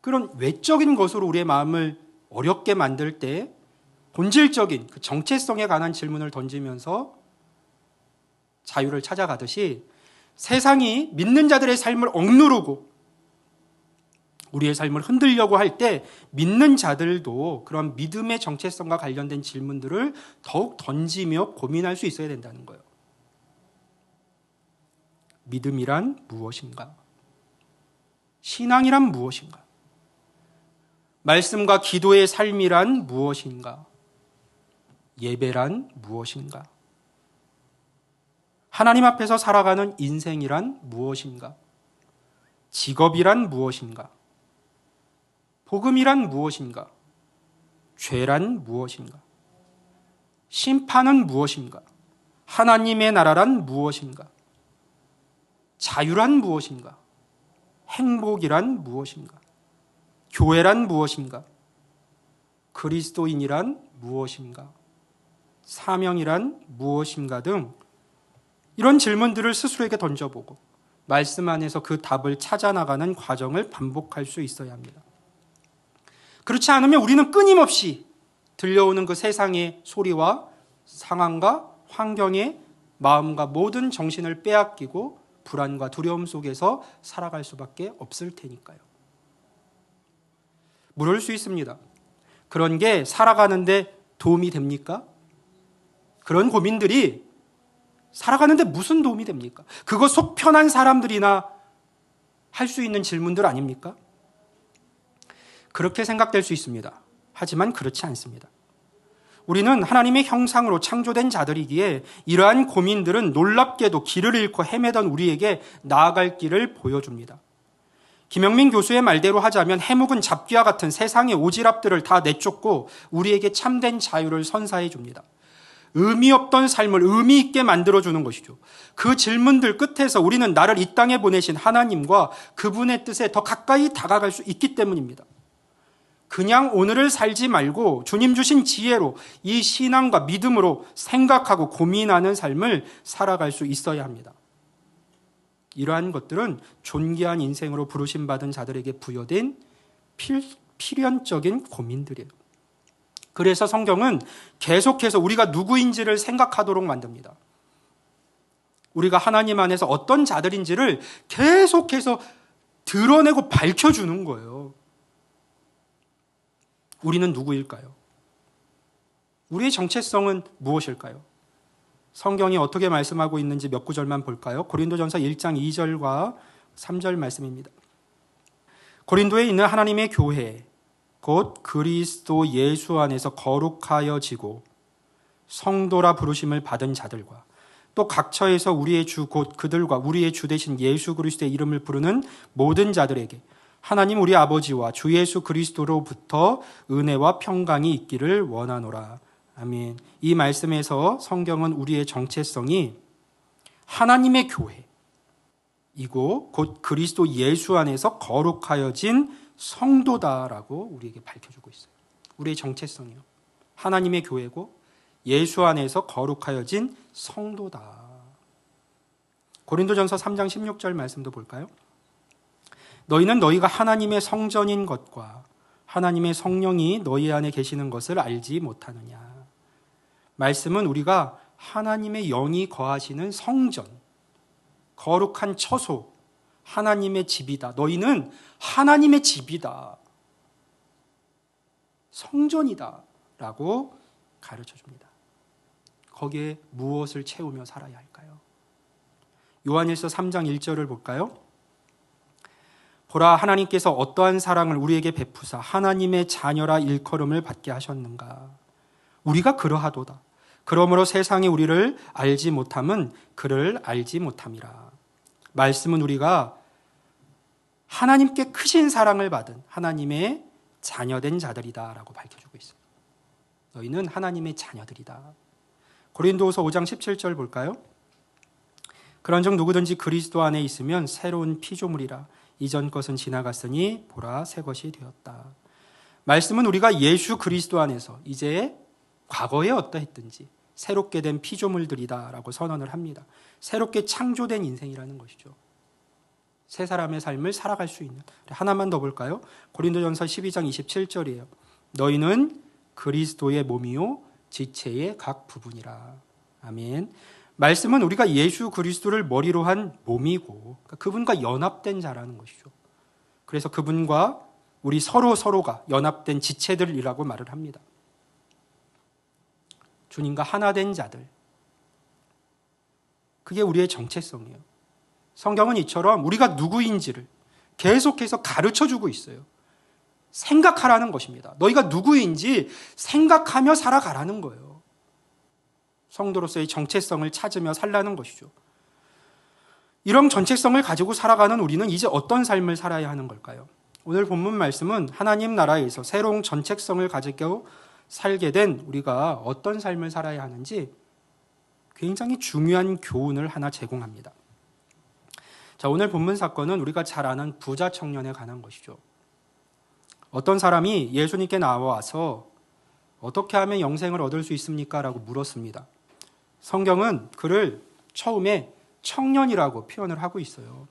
그런 외적인 것으로 우리의 마음을 어렵게 만들 때 본질적인 그 정체성에 관한 질문을 던지면서 자유를 찾아가듯이 세상이 믿는 자들의 삶을 억누르고 우리의 삶을 흔들려고 할 때 믿는 자들도 그런 믿음의 정체성과 관련된 질문들을 더욱 던지며 고민할 수 있어야 된다는 거예요. 믿음이란 무엇인가? 신앙이란 무엇인가? 말씀과 기도의 삶이란 무엇인가? 예배란 무엇인가? 하나님 앞에서 살아가는 인생이란 무엇인가? 직업이란 무엇인가? 복음이란 무엇인가? 죄란 무엇인가? 심판은 무엇인가? 하나님의 나라란 무엇인가? 자유란 무엇인가? 행복이란 무엇인가? 교회란 무엇인가? 그리스도인이란 무엇인가? 사명이란 무엇인가 등 이런 질문들을 스스로에게 던져보고 말씀 안에서 그 답을 찾아나가는 과정을 반복할 수 있어야 합니다. 그렇지 않으면 우리는 끊임없이 들려오는 그 세상의 소리와 상황과 환경에 마음과 모든 정신을 빼앗기고 불안과 두려움 속에서 살아갈 수밖에 없을 테니까요. 물을 수 있습니다. 그런 게 살아가는데 도움이 됩니까? 그런 고민들이 살아가는데 무슨 도움이 됩니까? 그거 속 편한 사람들이나 할 수 있는 질문들 아닙니까? 그렇게 생각될 수 있습니다. 하지만 그렇지 않습니다. 우리는 하나님의 형상으로 창조된 자들이기에 이러한 고민들은 놀랍게도 길을 잃고 헤매던 우리에게 나아갈 길을 보여줍니다. 김영민 교수의 말대로 하자면 해묵은 잡귀와 같은 세상의 오지랖들을 다 내쫓고 우리에게 참된 자유를 선사해 줍니다. 의미 없던 삶을 의미 있게 만들어주는 것이죠. 그 질문들 끝에서 우리는 나를 이 땅에 보내신 하나님과 그분의 뜻에 더 가까이 다가갈 수 있기 때문입니다. 그냥 오늘을 살지 말고 주님 주신 지혜로 이 신앙과 믿음으로 생각하고 고민하는 삶을 살아갈 수 있어야 합니다. 이러한 것들은 존귀한 인생으로 부르심받은 자들에게 부여된 필연적인 고민들이에요. 그래서 성경은 계속해서 우리가 누구인지를 생각하도록 만듭니다. 우리가 하나님 안에서 어떤 자들인지를 계속해서 드러내고 밝혀주는 거예요. 우리는 누구일까요? 우리의 정체성은 무엇일까요? 성경이 어떻게 말씀하고 있는지 몇 구절만 볼까요? 고린도전서 1장 2절과 3절 말씀입니다. 고린도에 있는 하나님의 교회 곧 그리스도 예수 안에서 거룩하여지고 성도라 부르심을 받은 자들과 또 각처에서 우리의 주 곧 그들과 우리의 주 되신 예수 그리스도의 이름을 부르는 모든 자들에게 하나님 우리 아버지와 주 예수 그리스도로부터 은혜와 평강이 있기를 원하노라. 아멘. 이 말씀에서 성경은 우리의 정체성이 하나님의 교회이고 곧 그리스도 예수 안에서 거룩하여진 성도다라고 우리에게 밝혀주고 있어요. 우리의 정체성이요. 하나님의 교회고 예수 안에서 거룩하여진 성도다. 고린도전서 3장 16절 말씀도 볼까요? 너희는 너희가 하나님의 성전인 것과 하나님의 성령이 너희 안에 계시는 것을 알지 못하느냐. 말씀은 우리가 하나님의 영이 거하시는 성전, 거룩한 처소, 하나님의 집이다. 너희는 하나님의 집이다. 성전이다. 라고 가르쳐 줍니다. 거기에 무엇을 채우며 살아야 할까요? 요한일서 3장 1절을 볼까요? 보라, 하나님께서 어떠한 사랑을 우리에게 베푸사 하나님의 자녀라 일컬음을 받게 하셨는가. 우리가 그러하도다. 그러므로 세상이 우리를 알지 못함은 그를 알지 못함이라. 말씀은 우리가 하나님께 크신 사랑을 받은 하나님의 자녀된 자들이다 라고 밝혀주고 있습니다. 너희는 하나님의 자녀들이다. 고린도후서 5장 17절 볼까요? 그런즉 누구든지 그리스도 안에 있으면 새로운 피조물이라. 이전 것은 지나갔으니 보라 새 것이 되었다. 말씀은 우리가 예수 그리스도 안에서 이제 과거에 어떠했든지 새롭게 된 피조물들이다라고 선언을 합니다. 새롭게 창조된 인생이라는 것이죠. 새 사람의 삶을 살아갈 수 있는. 하나만 더 볼까요? 고린도전서 12장 27절이에요. 너희는 그리스도의 몸이요 지체의 각 부분이라. 아멘. 말씀은 우리가 예수 그리스도를 머리로 한 몸이고 그분과 연합된 자라는 것이죠. 그래서 그분과 우리 서로가 연합된 지체들이라고 말을 합니다. 주님과 하나 된 자들. 그게 우리의 정체성이에요. 성경은 이처럼 우리가 누구인지를 계속해서 가르쳐주고 있어요. 생각하라는 것입니다. 너희가 누구인지 생각하며 살아가라는 거예요. 성도로서의 정체성을 찾으며 살라는 것이죠. 이런 정체성을 가지고 살아가는 우리는 이제 어떤 삶을 살아야 하는 걸까요? 오늘 본문 말씀은 하나님 나라에서 새로운 정체성을 가지고 살게 된 우리가 어떤 삶을 살아야 하는지 굉장히 중요한 교훈을 하나 제공합니다. 자, 오늘 본문 사건은 우리가 잘 아는 부자 청년에 관한 것이죠. 어떤 사람이 예수님께 나와서 어떻게 하면 영생을 얻을 수 있습니까? 라고 물었습니다. 성경은 그를 처음에 청년이라고 표현을 하고 있어요.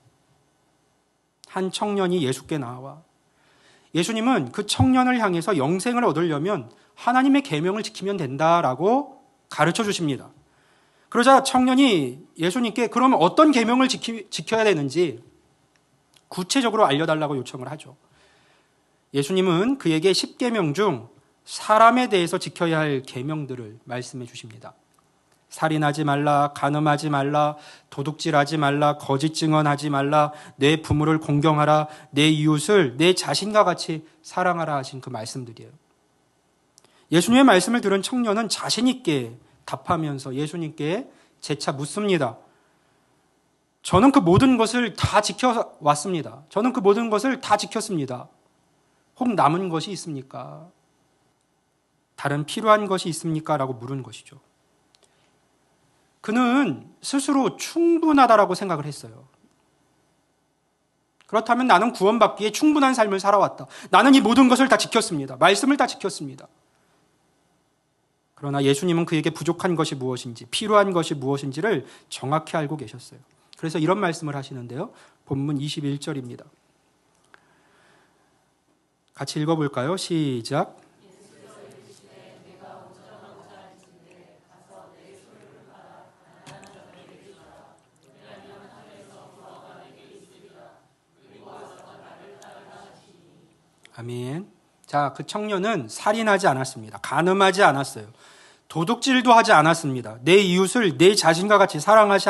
한 청년이 예수께 나와 예수님은 그 청년을 향해서 영생을 얻으려면 하나님의 계명을 지키면 된다라고 가르쳐 주십니다. 그러자 청년이 예수님께 그러면 어떤 계명을 지켜야 되는지 구체적으로 알려달라고 요청을 하죠. 예수님은 그에게 10계명 중 사람에 대해서 지켜야 할 계명들을 말씀해 주십니다. 살인하지 말라, 간음하지 말라, 도둑질하지 말라, 거짓 증언하지 말라, 내 부모를 공경하라, 내 이웃을 내 자신과 같이 사랑하라 하신 그 말씀들이에요. 예수님의 말씀을 들은 청년은 자신 있게 답하면서 예수님께 재차 묻습니다. 저는 그 모든 것을 다 지켜왔습니다. 저는 그 모든 것을 다 지켰습니다. 혹 남은 것이 있습니까? 다른 필요한 것이 있습니까? 라고 물은 것이죠. 그는 스스로 충분하다라고 생각을 했어요. 그렇다면 나는 구원받기에 충분한 삶을 살아왔다. 나는 이 모든 것을 다 지켰습니다. 말씀을 다 지켰습니다. 그러나 예수님은 그에게 부족한 것이 무엇인지, 필요한 것이 무엇인지를 정확히 알고 계셨어요. 그래서 이런 말씀을 하시는데요. 본문 21절입니다. 같이 읽어볼까요? 시작. 아멘. 자, 그 청년은 살인하지 않았습니다. 간음하지 않았어요. 도둑질도 하지 않았습니다. 내 이웃을 내 자신과 같이 사랑하시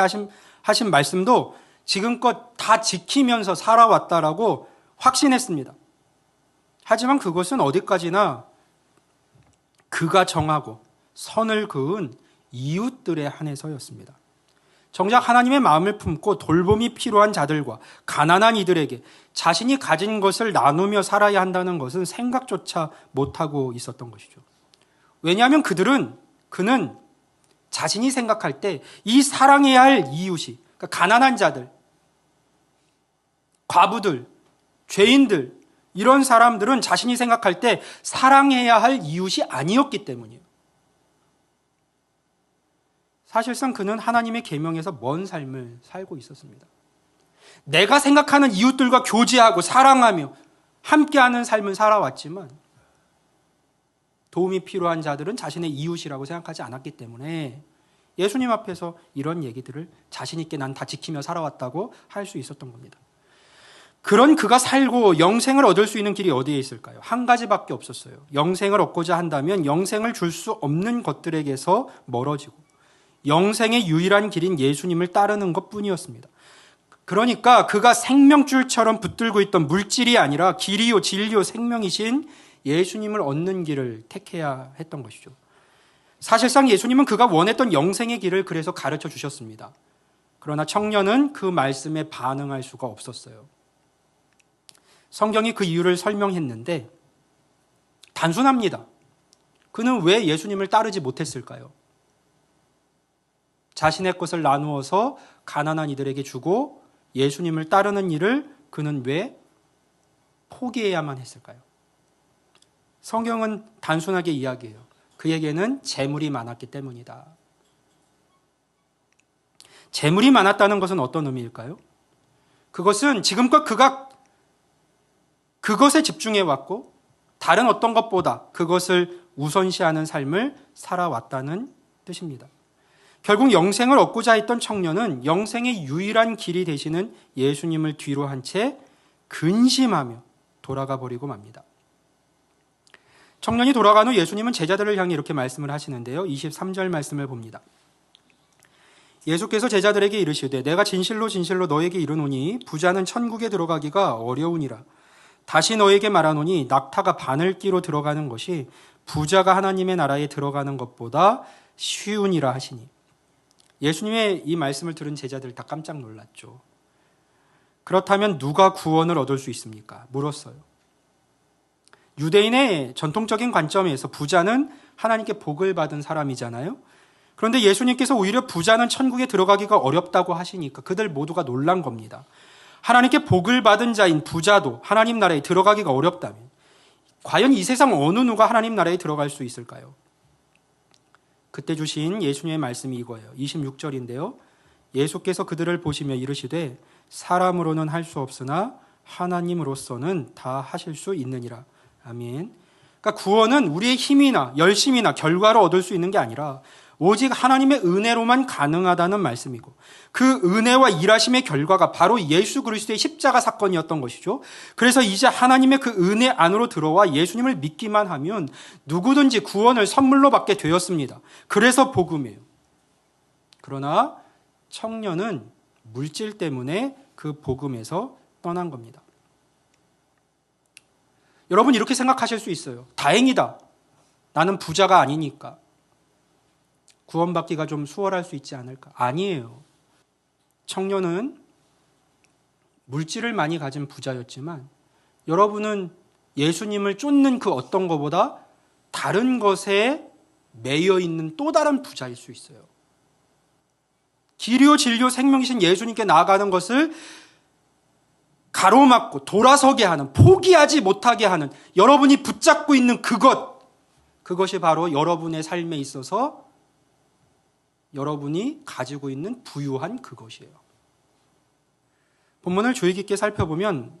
하신 말씀도 지금껏 다 지키면서 살아왔다라고 확신했습니다. 하지만 그것은 어디까지나 그가 정하고 선을 그은 이웃들에 한해서였습니다. 정작 하나님의 마음을 품고 돌봄이 필요한 자들과 가난한 이들에게 자신이 가진 것을 나누며 살아야 한다는 것은 생각조차 못하고 있었던 것이죠. 왜냐하면 그는 자신이 생각할 때 이 사랑해야 할 이웃이, 그러니까 가난한 자들, 과부들, 죄인들, 이런 사람들은 자신이 생각할 때 사랑해야 할 이웃이 아니었기 때문이에요. 사실상 그는 하나님의 계명에서 먼 삶을 살고 있었습니다. 내가 생각하는 이웃들과 교제하고 사랑하며 함께하는 삶을 살아왔지만 도움이 필요한 자들은 자신의 이웃이라고 생각하지 않았기 때문에 예수님 앞에서 이런 얘기들을 자신 있게 난 다 지키며 살아왔다고 할 수 있었던 겁니다. 그런 그가 살고 영생을 얻을 수 있는 길이 어디에 있을까요? 한 가지밖에 없었어요. 영생을 얻고자 한다면 영생을 줄 수 없는 것들에게서 멀어지고 영생의 유일한 길인 예수님을 따르는 것뿐이었습니다. 그러니까 그가 생명줄처럼 붙들고 있던 물질이 아니라 길이요 진리요 생명이신 예수님을 얻는 길을 택해야 했던 것이죠. 사실상 예수님은 그가 원했던 영생의 길을 그래서 가르쳐 주셨습니다. 그러나 청년은 그 말씀에 반응할 수가 없었어요. 성경이 그 이유를 설명했는데 단순합니다. 그는 왜 예수님을 따르지 못했을까요? 자신의 것을 나누어서 가난한 이들에게 주고 예수님을 따르는 일을 그는 왜 포기해야만 했을까요? 성경은 단순하게 이야기해요. 그에게는 재물이 많았기 때문이다. 재물이 많았다는 것은 어떤 의미일까요? 그것은 지금껏 그가 그것에 집중해왔고 다른 어떤 것보다 그것을 우선시하는 삶을 살아왔다는 뜻입니다. 결국 영생을 얻고자 했던 청년은 영생의 유일한 길이 되시는 예수님을 뒤로 한 채 근심하며 돌아가 버리고 맙니다. 청년이 돌아간 후 예수님은 제자들을 향해 이렇게 말씀을 하시는데요. 23절 말씀을 봅니다. 예수께서 제자들에게 이르시되 내가 진실로 진실로 너에게 이르노니 부자는 천국에 들어가기가 어려우니라. 다시 너에게 말하노니 낙타가 바늘기로 들어가는 것이 부자가 하나님의 나라에 들어가는 것보다 쉬우니라 하시니. 예수님의 이 말씀을 들은 제자들 다 깜짝 놀랐죠. 그렇다면 누가 구원을 얻을 수 있습니까? 물었어요. 유대인의 전통적인 관점에서 부자는 하나님께 복을 받은 사람이잖아요. 그런데 예수님께서 오히려 부자는 천국에 들어가기가 어렵다고 하시니까 그들 모두가 놀란 겁니다. 하나님께 복을 받은 자인 부자도 하나님 나라에 들어가기가 어렵다면 과연 이 세상 어느 누가 하나님 나라에 들어갈 수 있을까요? 그때 주신 예수님의 말씀이 이거예요. 26절인데요. 예수께서 그들을 보시며 이르시되 사람으로는 할 수 없으나 하나님으로서는 다 하실 수 있느니라. 아멘. 그러니까 구원은 우리의 힘이나 열심이나 결과로 얻을 수 있는 게 아니라 오직 하나님의 은혜로만 가능하다는 말씀이고 그 은혜와 일하심의 결과가 바로 예수 그리스도의 십자가 사건이었던 것이죠. 그래서 이제 하나님의 그 은혜 안으로 들어와 예수님을 믿기만 하면 누구든지 구원을 선물로 받게 되었습니다. 그래서 복음이에요. 그러나 청년은 물질 때문에 그 복음에서 떠난 겁니다. 여러분 이렇게 생각하실 수 있어요. 다행이다. 나는 부자가 아니니까. 구원받기가 좀 수월할 수 있지 않을까? 아니에요. 청년은 물질을 많이 가진 부자였지만 여러분은 예수님을 쫓는 그 어떤 것보다 다른 것에 매여 있는 또 다른 부자일 수 있어요. 길이요 진리요 생명이신 예수님께 나아가는 것을 가로막고 돌아서게 하는, 포기하지 못하게 하는, 여러분이 붙잡고 있는 그것이 바로 여러분의 삶에 있어서 여러분이 가지고 있는 부유한 그것이에요. 본문을 주의 깊게 살펴보면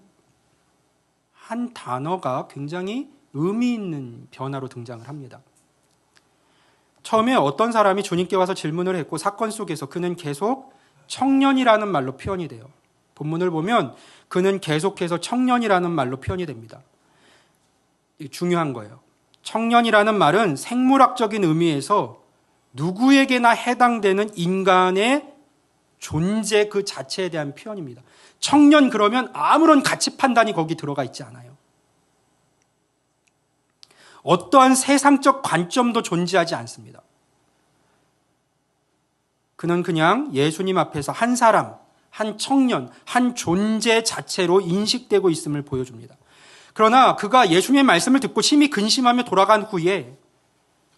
한 단어가 굉장히 의미 있는 변화로 등장을 합니다. 처음에 어떤 사람이 주님께 와서 질문을 했고 사건 속에서 그는 계속 청년이라는 말로 표현이 돼요. 본문을 보면 그는 계속해서 청년이라는 말로 표현이 됩니다. 중요한 거예요. 청년이라는 말은 생물학적인 의미에서 누구에게나 해당되는 인간의 존재 그 자체에 대한 표현입니다. 청년 그러면 아무런 가치 판단이 거기 들어가 있지 않아요. 어떠한 세상적 관점도 존재하지 않습니다. 그는 그냥 예수님 앞에서 한 사람, 한 청년, 한 존재 자체로 인식되고 있음을 보여줍니다. 그러나 그가 예수님의 말씀을 듣고 심히 근심하며 돌아간 후에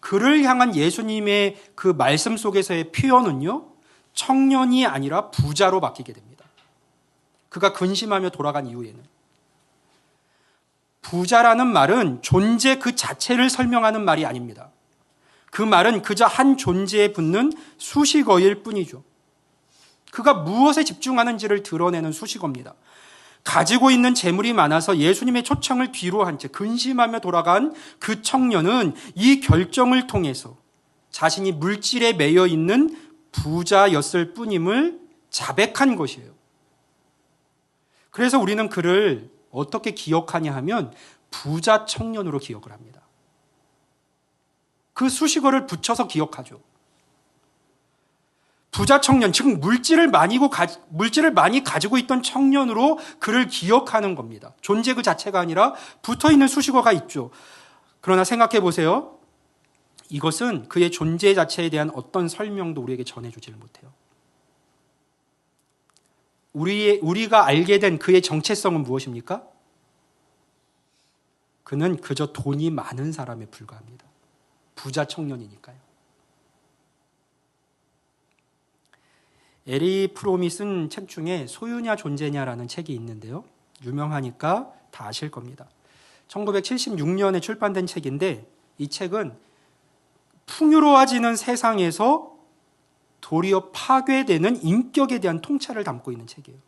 그를 향한 예수님의 그 말씀 속에서의 표현은요, 청년이 아니라 부자로 바뀌게 됩니다. 그가 근심하며 돌아간 이후에는. 부자라는 말은 존재 그 자체를 설명하는 말이 아닙니다. 그 말은 그저 한 존재에 붙는 수식어일 뿐이죠. 그가 무엇에 집중하는지를 드러내는 수식어입니다. 가지고 있는 재물이 많아서 예수님의 초청을 뒤로 한 채 근심하며 돌아간 그 청년은 이 결정을 통해서 자신이 물질에 매여 있는 부자였을 뿐임을 자백한 것이에요. 그래서 우리는 그를 어떻게 기억하냐 하면 부자 청년으로 기억을 합니다. 그 수식어를 붙여서 기억하죠. 부자 청년, 즉 물질을 많이 가지고 있던 청년으로 그를 기억하는 겁니다. 존재 그 자체가 아니라 붙어있는 수식어가 있죠. 그러나 생각해 보세요. 이것은 그의 존재 자체에 대한 어떤 설명도 우리에게 전해주지를 못해요. 우리가 알게 된 그의 정체성은 무엇입니까? 그는 그저 돈이 많은 사람에 불과합니다. 부자 청년이니까요. 에리 프롬이 쓴 책 중에 소유냐 존재냐라는 책이 있는데요. 유명하니까 다 아실 겁니다. 1976년에 출판된 책인데 이 책은 풍요로워지는 세상에서 도리어 파괴되는 인격에 대한 통찰을 담고 있는 책이에요.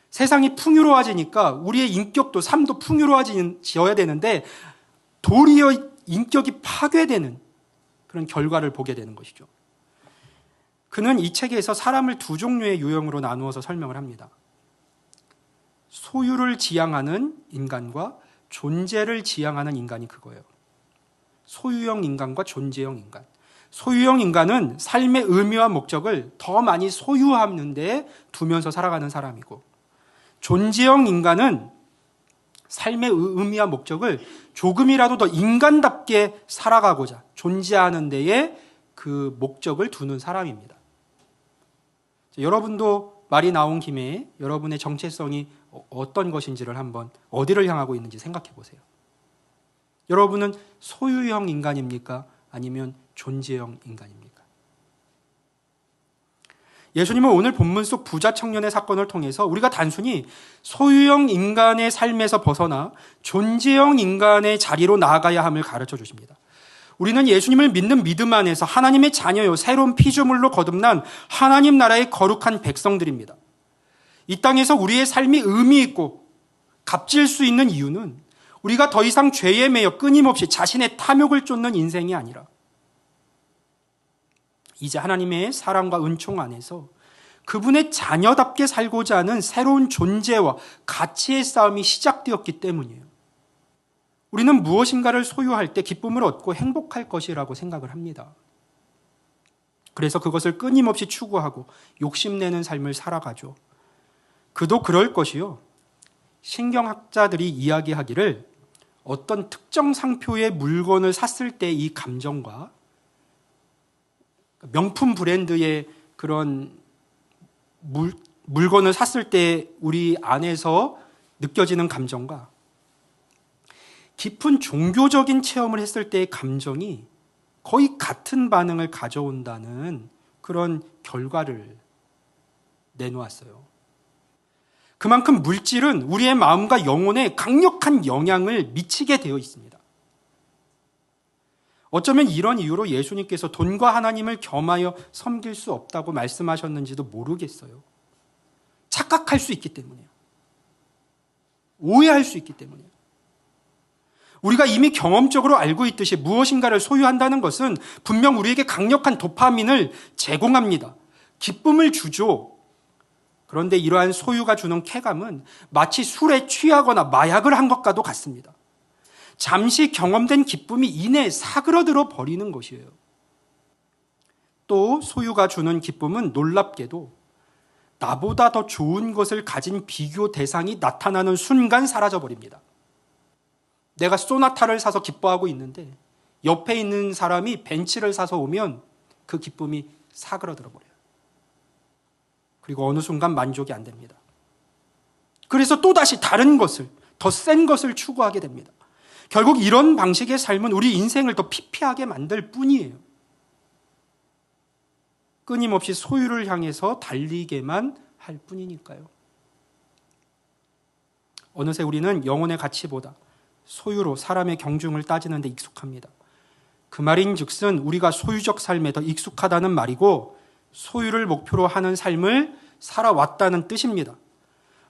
세상이 풍요로워지니까 우리의 인격도 삶도 풍요로워져야 되는데 도리어 인격이 파괴되는 그런 결과를 보게 되는 것이죠. 그는 이 책에서 사람을 두 종류의 유형으로 나누어서 설명을 합니다. 소유를 지향하는 인간과 존재를 지향하는 인간이 그거예요. 소유형 인간과 존재형 인간. 소유형 인간은 삶의 의미와 목적을 더 많이 소유하는 데 두면서 살아가는 사람이고, 존재형 인간은 삶의 의미와 목적을 조금이라도 더 인간답게 살아가고자 존재하는 데에 그 목적을 두는 사람입니다. 여러분도 말이 나온 김에 여러분의 정체성이 어떤 것인지를 한번 어디를 향하고 있는지 생각해 보세요. 여러분은 소유형 인간입니까? 아니면 존재형 인간입니까? 예수님은 오늘 본문 속 부자 청년의 사건을 통해서 우리가 단순히 소유형 인간의 삶에서 벗어나 존재형 인간의 자리로 나아가야 함을 가르쳐 주십니다. 우리는 예수님을 믿는 믿음 안에서 하나님의 자녀요, 새로운 피조물로 거듭난 하나님 나라의 거룩한 백성들입니다. 이 땅에서 우리의 삶이 의미 있고 값질 수 있는 이유는 우리가 더 이상 죄에 매여 끊임없이 자신의 탐욕을 쫓는 인생이 아니라 이제 하나님의 사랑과 은총 안에서 그분의 자녀답게 살고자 하는 새로운 존재와 가치의 싸움이 시작되었기 때문이에요. 우리는 무엇인가를 소유할 때 기쁨을 얻고 행복할 것이라고 생각을 합니다. 그래서 그것을 끊임없이 추구하고 욕심내는 삶을 살아가죠. 그도 그럴 것이요. 신경학자들이 이야기하기를 어떤 특정 상표의 물건을 샀을 때 이 감정과 명품 브랜드의 그런 물건을 샀을 때 우리 안에서 느껴지는 감정과 깊은 종교적인 체험을 했을 때의 감정이 거의 같은 반응을 가져온다는 그런 결과를 내놓았어요. 그만큼 물질은 우리의 마음과 영혼에 강력한 영향을 미치게 되어 있습니다. 어쩌면 이런 이유로 예수님께서 돈과 하나님을 겸하여 섬길 수 없다고 말씀하셨는지도 모르겠어요. 착각할 수 있기 때문이에요. 오해할 수 있기 때문이에요. 우리가 이미 경험적으로 알고 있듯이 무엇인가를 소유한다는 것은 분명 우리에게 강력한 도파민을 제공합니다. 기쁨을 주죠. 그런데 이러한 소유가 주는 쾌감은 마치 술에 취하거나 마약을 한 것과도 같습니다. 잠시 경험된 기쁨이 이내 사그러들어 버리는 것이에요. 또 소유가 주는 기쁨은 놀랍게도 나보다 더 좋은 것을 가진 비교 대상이 나타나는 순간 사라져버립니다. 내가 소나타를 사서 기뻐하고 있는데 옆에 있는 사람이 벤츠를 사서 오면 그 기쁨이 사그러들어 버려요. 그리고 어느 순간 만족이 안 됩니다. 그래서 또다시 다른 것을, 더 센 것을 추구하게 됩니다. 결국 이런 방식의 삶은 우리 인생을 더 피폐하게 만들 뿐이에요. 끊임없이 소유를 향해서 달리게만 할 뿐이니까요. 어느새 우리는 영혼의 가치보다 소유로 사람의 경중을 따지는 데 익숙합니다. 그 말인즉슨 우리가 소유적 삶에 더 익숙하다는 말이고 소유를 목표로 하는 삶을 살아왔다는 뜻입니다.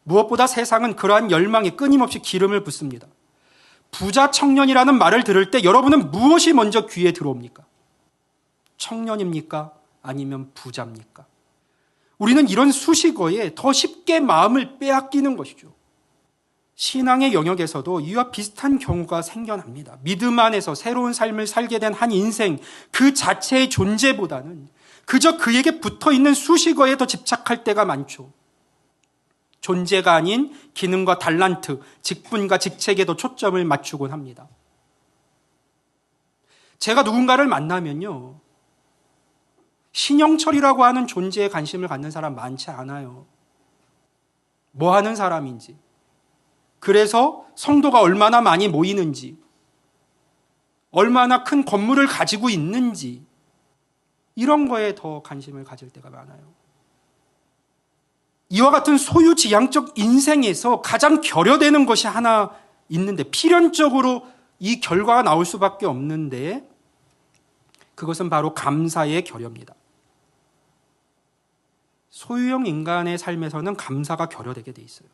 무엇보다 세상은 그러한 열망에 끊임없이 기름을 붓습니다. 부자 청년이라는 말을 들을 때 여러분은 무엇이 먼저 귀에 들어옵니까? 청년입니까? 아니면 부자입니까? 우리는 이런 수식어에 더 쉽게 마음을 빼앗기는 것이죠. 신앙의 영역에서도 이와 비슷한 경우가 생겨납니다. 믿음 안에서 새로운 삶을 살게 된 한 인생 그 자체의 존재보다는 그저 그에게 붙어있는 수식어에 더 집착할 때가 많죠. 존재가 아닌 기능과 달란트, 직분과 직책에 더 초점을 맞추곤 합니다. 제가 누군가를 만나면요, 신영철이라고 하는 존재에 관심을 갖는 사람 많지 않아요. 뭐 하는 사람인지, 그래서 성도가 얼마나 많이 모이는지, 얼마나 큰 건물을 가지고 있는지, 이런 거에 더 관심을 가질 때가 많아요. 이와 같은 소유지향적 인생에서 가장 결여되는 것이 하나 있는데, 필연적으로 이 결과가 나올 수밖에 없는데, 그것은 바로 감사의 결여입니다. 소유형 인간의 삶에서는 감사가 결여되게 돼 있어요.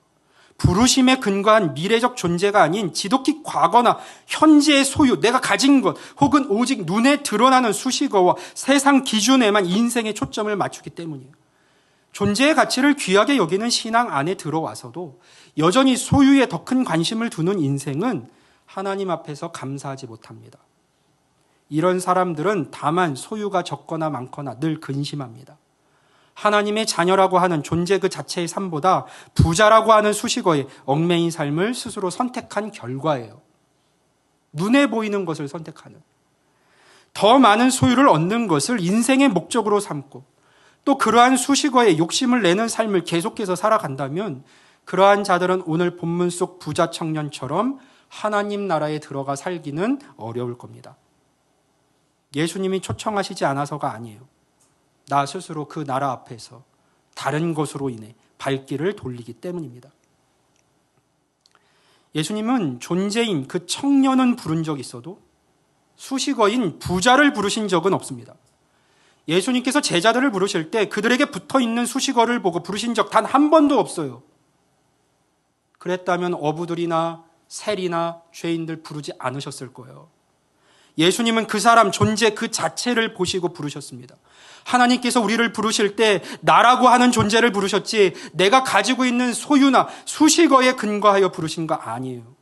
부르심에 근거한 미래적 존재가 아닌 지독히 과거나 현재의 소유, 내가 가진 것, 혹은 오직 눈에 드러나는 수식어와 세상 기준에만 인생의 초점을 맞추기 때문이에요. 존재의 가치를 귀하게 여기는 신앙 안에 들어와서도 여전히 소유에 더 큰 관심을 두는 인생은 하나님 앞에서 감사하지 못합니다. 이런 사람들은 다만 소유가 적거나 많거나 늘 근심합니다. 하나님의 자녀라고 하는 존재 그 자체의 삶보다 부자라고 하는 수식어에 얽매인 삶을 스스로 선택한 결과예요. 눈에 보이는 것을 선택하는, 더 많은 소유를 얻는 것을 인생의 목적으로 삼고 또 그러한 수식어에 욕심을 내는 삶을 계속해서 살아간다면 그러한 자들은 오늘 본문 속 부자 청년처럼 하나님 나라에 들어가 살기는 어려울 겁니다. 예수님이 초청하시지 않아서가 아니에요. 나 스스로 그 나라 앞에서 다른 것으로 인해 발길을 돌리기 때문입니다. 예수님은 존재인 그 청년은 부른 적이 있어도 수식어인 부자를 부르신 적은 없습니다. 예수님께서 제자들을 부르실 때 그들에게 붙어있는 수식어를 보고 부르신 적 단 한 번도 없어요. 그랬다면 어부들이나 셀이나 죄인들 부르지 않으셨을 거예요. 예수님은 그 사람 존재 그 자체를 보시고 부르셨습니다. 하나님께서 우리를 부르실 때 나라고 하는 존재를 부르셨지 내가 가지고 있는 소유나 수식어에 근거하여 부르신 거 아니에요.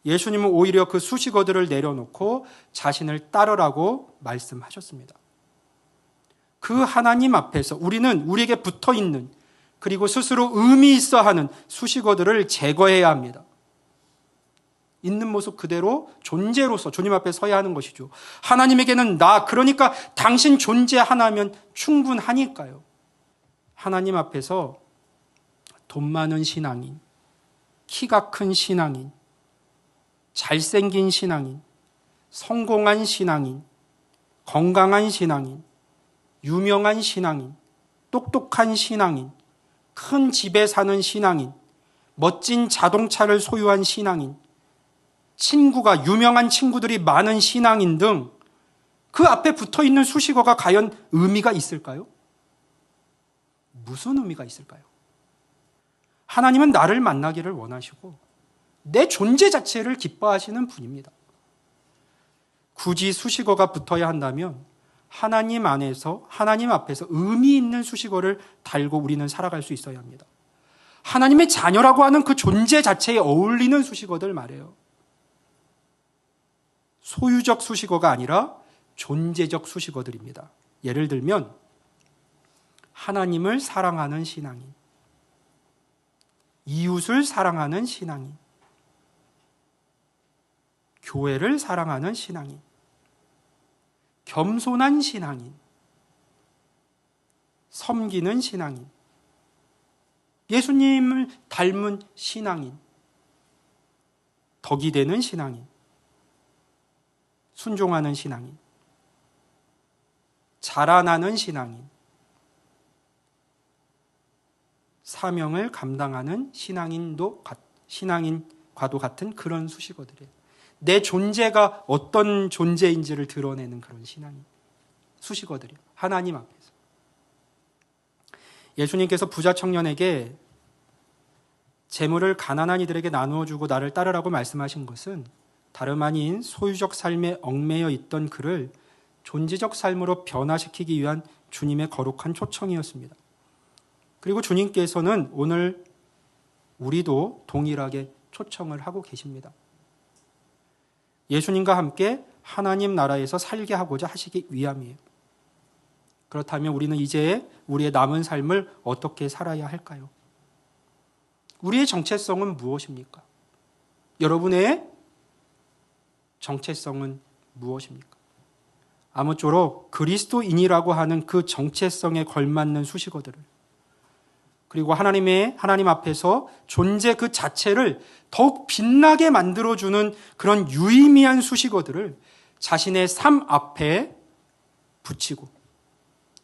예수님은 오히려 그 수식어들을 내려놓고 자신을 따르라고 말씀하셨습니다. 그 하나님 앞에서 우리는 우리에게 붙어있는 그리고 스스로 의미 있어 하는 수식어들을 제거해야 합니다. 있는 모습 그대로 존재로서 주님 앞에 서야 하는 것이죠. 하나님에게는 나, 그러니까 당신 존재 하나면 충분하니까요. 하나님 앞에서 돈 많은 신앙인, 키가 큰 신앙인, 잘생긴 신앙인, 성공한 신앙인, 건강한 신앙인, 유명한 신앙인, 똑똑한 신앙인, 큰 집에 사는 신앙인, 멋진 자동차를 소유한 신앙인, 친구가 유명한 친구들이 많은 신앙인 등 그 앞에 붙어 있는 수식어가 과연 의미가 있을까요? 무슨 의미가 있을까요? 하나님은 나를 만나기를 원하시고 내 존재 자체를 기뻐하시는 분입니다. 굳이 수식어가 붙어야 한다면 하나님 안에서, 하나님 앞에서 의미 있는 수식어를 달고 우리는 살아갈 수 있어야 합니다. 하나님의 자녀라고 하는 그 존재 자체에 어울리는 수식어들 말이에요. 소유적 수식어가 아니라 존재적 수식어들입니다. 예를 들면 하나님을 사랑하는 신앙인, 이웃을 사랑하는 신앙인, 교회를 사랑하는 신앙인, 겸손한 신앙인, 섬기는 신앙인, 예수님을 닮은 신앙인, 덕이 되는 신앙인, 순종하는 신앙인, 자라나는 신앙인, 사명을 감당하는 신앙인과도 같은 그런 수식어들이에요. 내 존재가 어떤 존재인지를 드러내는 그런 신앙인, 수식어들이에요. 하나님 앞에서. 예수님께서 부자 청년에게 재물을 가난한 이들에게 나누어 주고 나를 따르라고 말씀하신 것은 다름 아닌 소유적 삶에 얽매여 있던 그를 존재적 삶으로 변화시키기 위한 주님의 거룩한 초청이었습니다. 그리고 주님께서는 오늘 우리도 동일하게 초청을 하고 계십니다. 예수님과 함께 하나님 나라에서 살게 하고자 하시기 위함이에요. 그렇다면 우리는 이제 우리의 남은 삶을 어떻게 살아야 할까요? 우리의 정체성은 무엇입니까? 여러분의 정체성은 무엇입니까? 아무쪼록 그리스도인이라고 하는 그 정체성에 걸맞는 수식어들을, 그리고 하나님 앞에서 존재 그 자체를 더욱 빛나게 만들어주는 그런 유의미한 수식어들을 자신의 삶 앞에 붙이고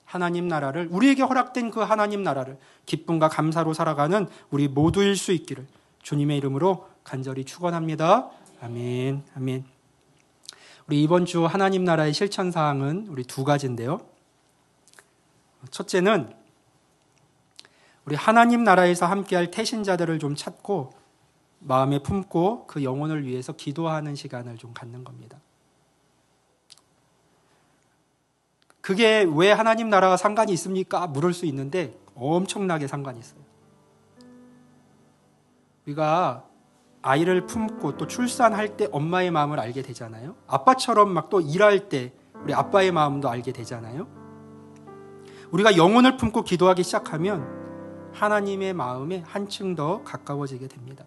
하나님 나라를, 우리에게 허락된 그 하나님 나라를 기쁨과 감사로 살아가는 우리 모두일 수 있기를 주님의 이름으로 간절히 축원합니다. 아멘. 아멘. 우리 이번 주 하나님 나라의 실천 사항은 우리 두 가지인데요. 첫째는 우리 하나님 나라에서 함께할 태신자들을 좀 찾고 마음에 품고 그 영혼을 위해서 기도하는 시간을 좀 갖는 겁니다. 그게 왜 하나님 나라와 상관이 있습니까? 물을 수 있는데 엄청나게 상관이 있어요. 우리가 아이를 품고 또 출산할 때 엄마의 마음을 알게 되잖아요. 아빠처럼 막 또 일할 때 우리 아빠의 마음도 알게 되잖아요. 우리가 영혼을 품고 기도하기 시작하면 하나님의 마음에 한층 더 가까워지게 됩니다.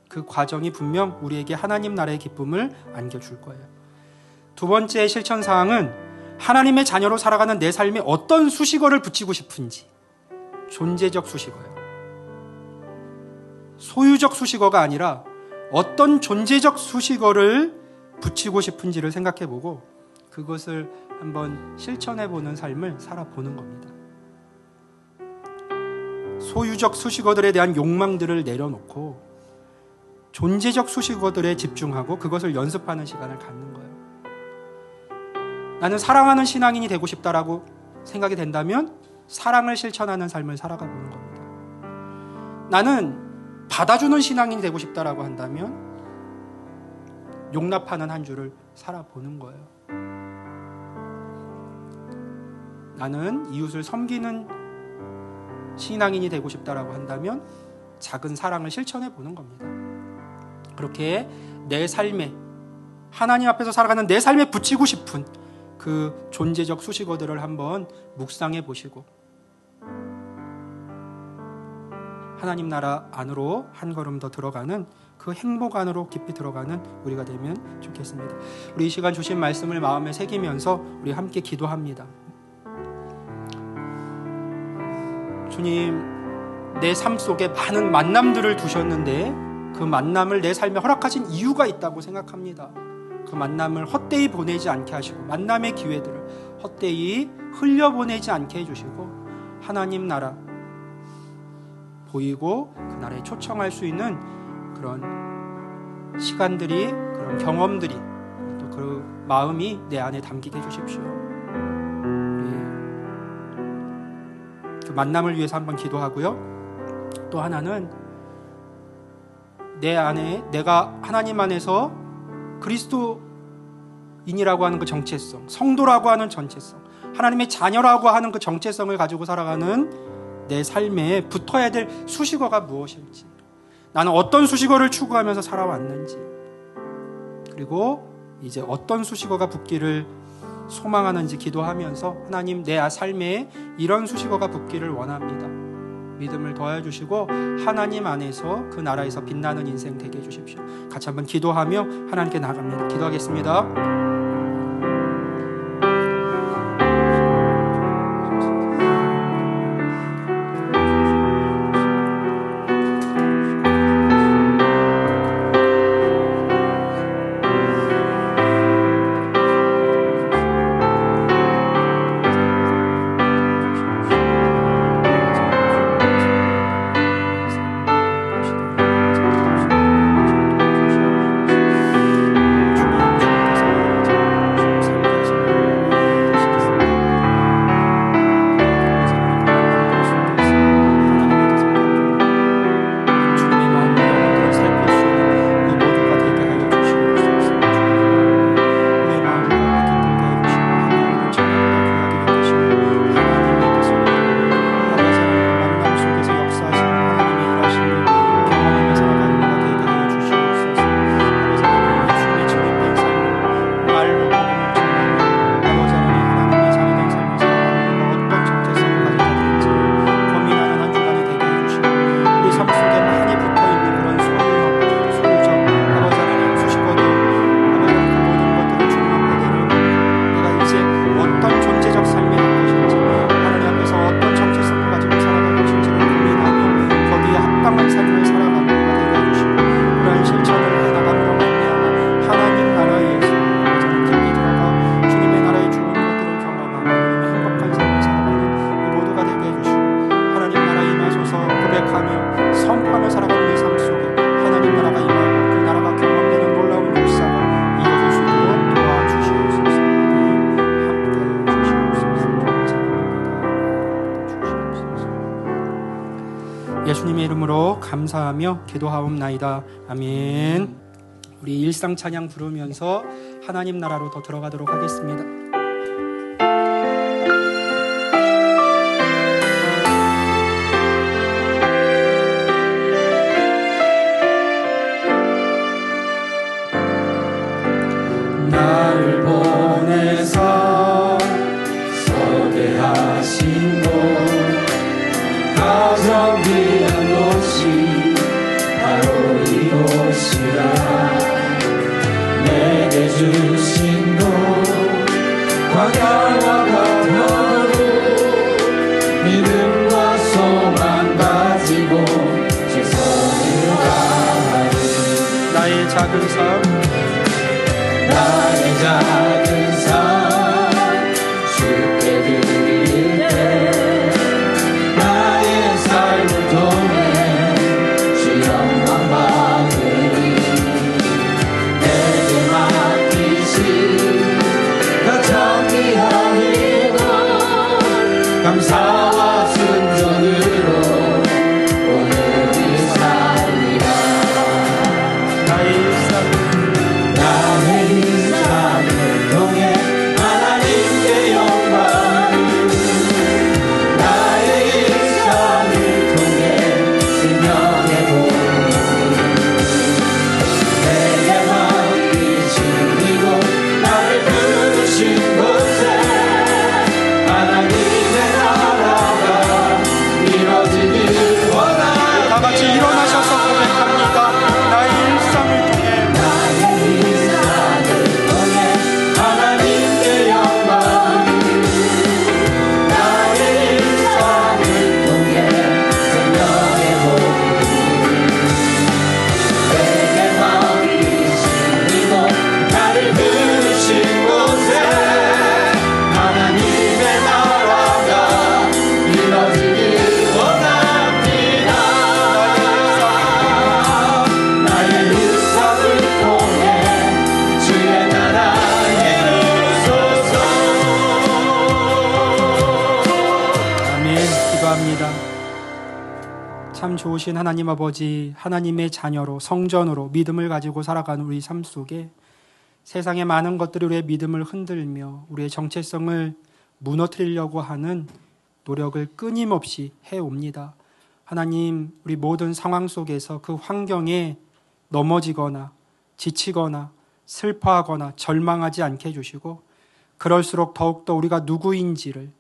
그 과정이 분명 우리에게 하나님 나라의 기쁨을 안겨줄 거예요. 두 번째 실천 사항은 하나님의 자녀로 살아가는 내 삶에 어떤 수식어를 붙이고 싶은지, 존재적 수식어예요. 소유적 수식어가 아니라 어떤 존재적 수식어를 붙이고 싶은지를 생각해보고 그것을 한번 실천해보는 삶을 살아보는 겁니다. 소유적 수식어들에 대한 욕망들을 내려놓고 존재적 수식어들에 집중하고 그것을 연습하는 시간을 갖는 거예요. 나는 사랑하는 신앙인이 되고 싶다라고 생각이 된다면 사랑을 실천하는 삶을 살아가 보는 겁니다. 나는 받아주는 신앙인이 되고 싶다라고 한다면 용납하는 한 주를 살아보는 거예요. 나는 이웃을 섬기는 신앙인이 되고 싶다라고 한다면 작은 사랑을 실천해 보는 겁니다. 그렇게 내 삶에, 하나님 앞에서 살아가는 내 삶에 붙이고 싶은 그 존재적 수식어들을 한번 묵상해 보시고 하나님 나라 안으로 한 걸음 더 들어가는 그 행복 안으로 깊이 들어가는 우리가 되면 좋겠습니다. 우리 이 시간 주신 말씀을 마음에 새기면서 우리 함께 기도합니다. 주님, 내 삶 속에 많은 만남들을 두셨는데 그 만남을 내 삶에 허락하신 이유가 있다고 생각합니다. 그 만남을 헛되이 보내지 않게 하시고 만남의 기회들을 헛되이 흘려보내지 않게 해주시고 하나님 나라 보이고 그 나라에 초청할 수 있는 그런 시간들이, 그런 경험들이, 또 그 마음이 내 안에 담기게 해주십시오. 그 만남을 위해서 한번 기도하고요. 또 하나는 내 안에 내가 하나님 안에서 그리스도인이라고 하는 그 정체성, 성도라고 하는 정체성, 하나님의 자녀라고 하는 그 정체성을 가지고 살아가는 내 삶에 붙어야 될 수식어가 무엇일지, 나는 어떤 수식어를 추구하면서 살아왔는지, 그리고 이제 어떤 수식어가 붙기를 소망하는지 기도하면서 하나님 내 삶에 이런 수식어가 붙기를 원합니다. 믿음을 더해 주시고 하나님 안에서 그 나라에서 빛나는 인생 되게 해주십시오. 같이 한번 기도하며 하나님께 나아갑니다. 기도하겠습니다. 예수님의 이름으로 감사하며 기도하옵나이다. 아멘. 우리 일상 찬양 부르면서 하나님 나라로 더 들어가도록 하겠습니다. 나를 보내서 서게 하신 곳, 가장 귀한 곳이 바로 이곳이라. 내게 주신 곳, 광야와 같아도 믿음과 소망 가지고 최선을 다하리. 나의 작은 삶, 나의 작은 삶 주께 드릴 때, 나의 삶을 통해 주 영광 받으리. 내게 맡기신 가장 귀한 이곳, 감사와 순종으로 오늘을 살리라. 나의 삶을 통해 좋으신 하나님 아버지, 하나님의 자녀로 성전으로 믿음을 가지고 살아가는 우리 삶 속에 세상의 많은 것들이 우리의 믿음을 흔들며 우리의 정체성을 무너뜨리려고 하는 노력을 끊임없이 해옵니다. 하나님, 우리 모든 상황 속에서 그 환경에 넘어지거나 지치거나 슬퍼하거나 절망하지 않게 해주시고, 그럴수록 더욱더 우리가 누구인지를,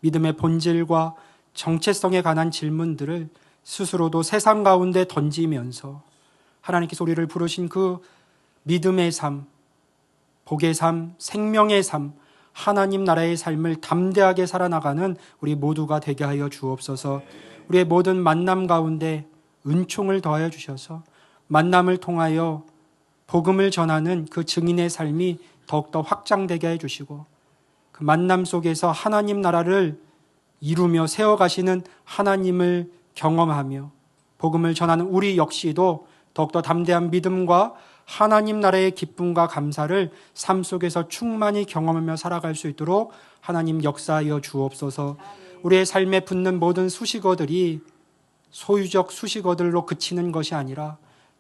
믿음의 본질과 정체성에 관한 질문들을 스스로도 세상 가운데 던지면서 하나님께서 우리를 부르신 그 믿음의 삶, 복의 삶, 생명의 삶, 하나님 나라의 삶을 담대하게 살아나가는 우리 모두가 되게 하여 주옵소서. 우리의 모든 만남 가운데 은총을 더하여 주셔서 만남을 통하여 복음을 전하는 그 증인의 삶이 더욱더 확장되게 해주시고, 그 만남 속에서 하나님 나라를 이루며 세워가시는 하나님을 경험하며 복음을 전하는 우리 역시도 더욱더 담대한 믿음과 하나님 나라의 기쁨과 감사를 삶 속에서 충만히 경험하며 살아갈 수 있도록 하나님 역사하여 주옵소서. 우리의 삶에 붙는 모든 수식어들이 소유적 수식어들로 그치는 것이 아니라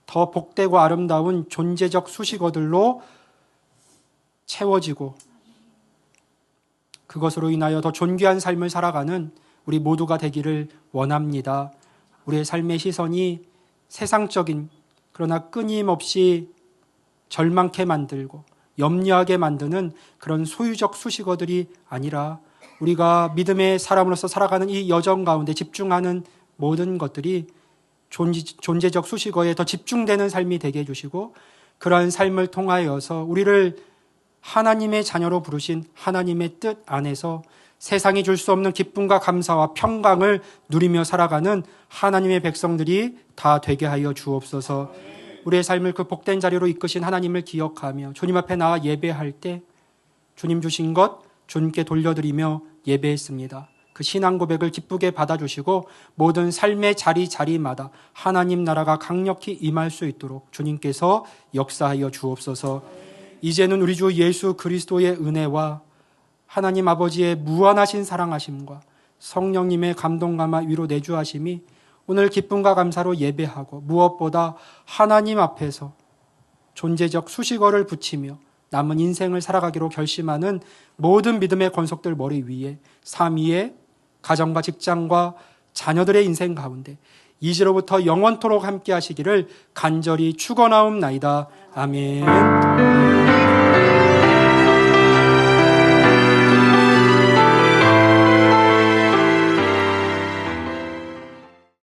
더 복되고 아름다운 존재적 수식어들로 채워지고, 그것으로 인하여 더 존귀한 삶을 살아가는 우리 모두가 되기를 원합니다. 우리의 삶의 시선이 세상적인, 그러나 끊임없이 절망케 만들고 염려하게 만드는 그런 소유적 수식어들이 아니라, 우리가 믿음의 사람으로서 살아가는 이 여정 가운데 집중하는 모든 것들이 존재적 수식어에 더 집중되는 삶이 되게 해주시고, 그러한 삶을 통하여서 우리를 하나님의 자녀로 부르신 하나님의 뜻 안에서 세상이 줄 수 없는 기쁨과 감사와 평강을 누리며 살아가는 하나님의 백성들이 다 되게 하여 주옵소서. 우리의 삶을 그 복된 자리로 이끄신 하나님을 기억하며 주님 앞에 나와 예배할 때 주님 주신 것 주님께 돌려드리며 예배했습니다. 그 신앙 고백을 기쁘게 받아주시고 모든 삶의 자리마다 하나님 나라가 강력히 임할 수 있도록 주님께서 역사하여 주옵소서. 이제는 우리 주 예수 그리스도의 은혜와 하나님 아버지의 무한하신 사랑하심과 성령님의 감동감화 위로 내주하심이 오늘 기쁨과 감사로 예배하고 무엇보다 하나님 앞에서 존재적 수식어를 붙이며 남은 인생을 살아가기로 결심하는 모든 믿음의 권속들 머리 위에, 삶 위에, 가정과 직장과 자녀들의 인생 가운데 이제로부터 영원토록 함께 하시기를 간절히 축원하옵나이다. 아멘.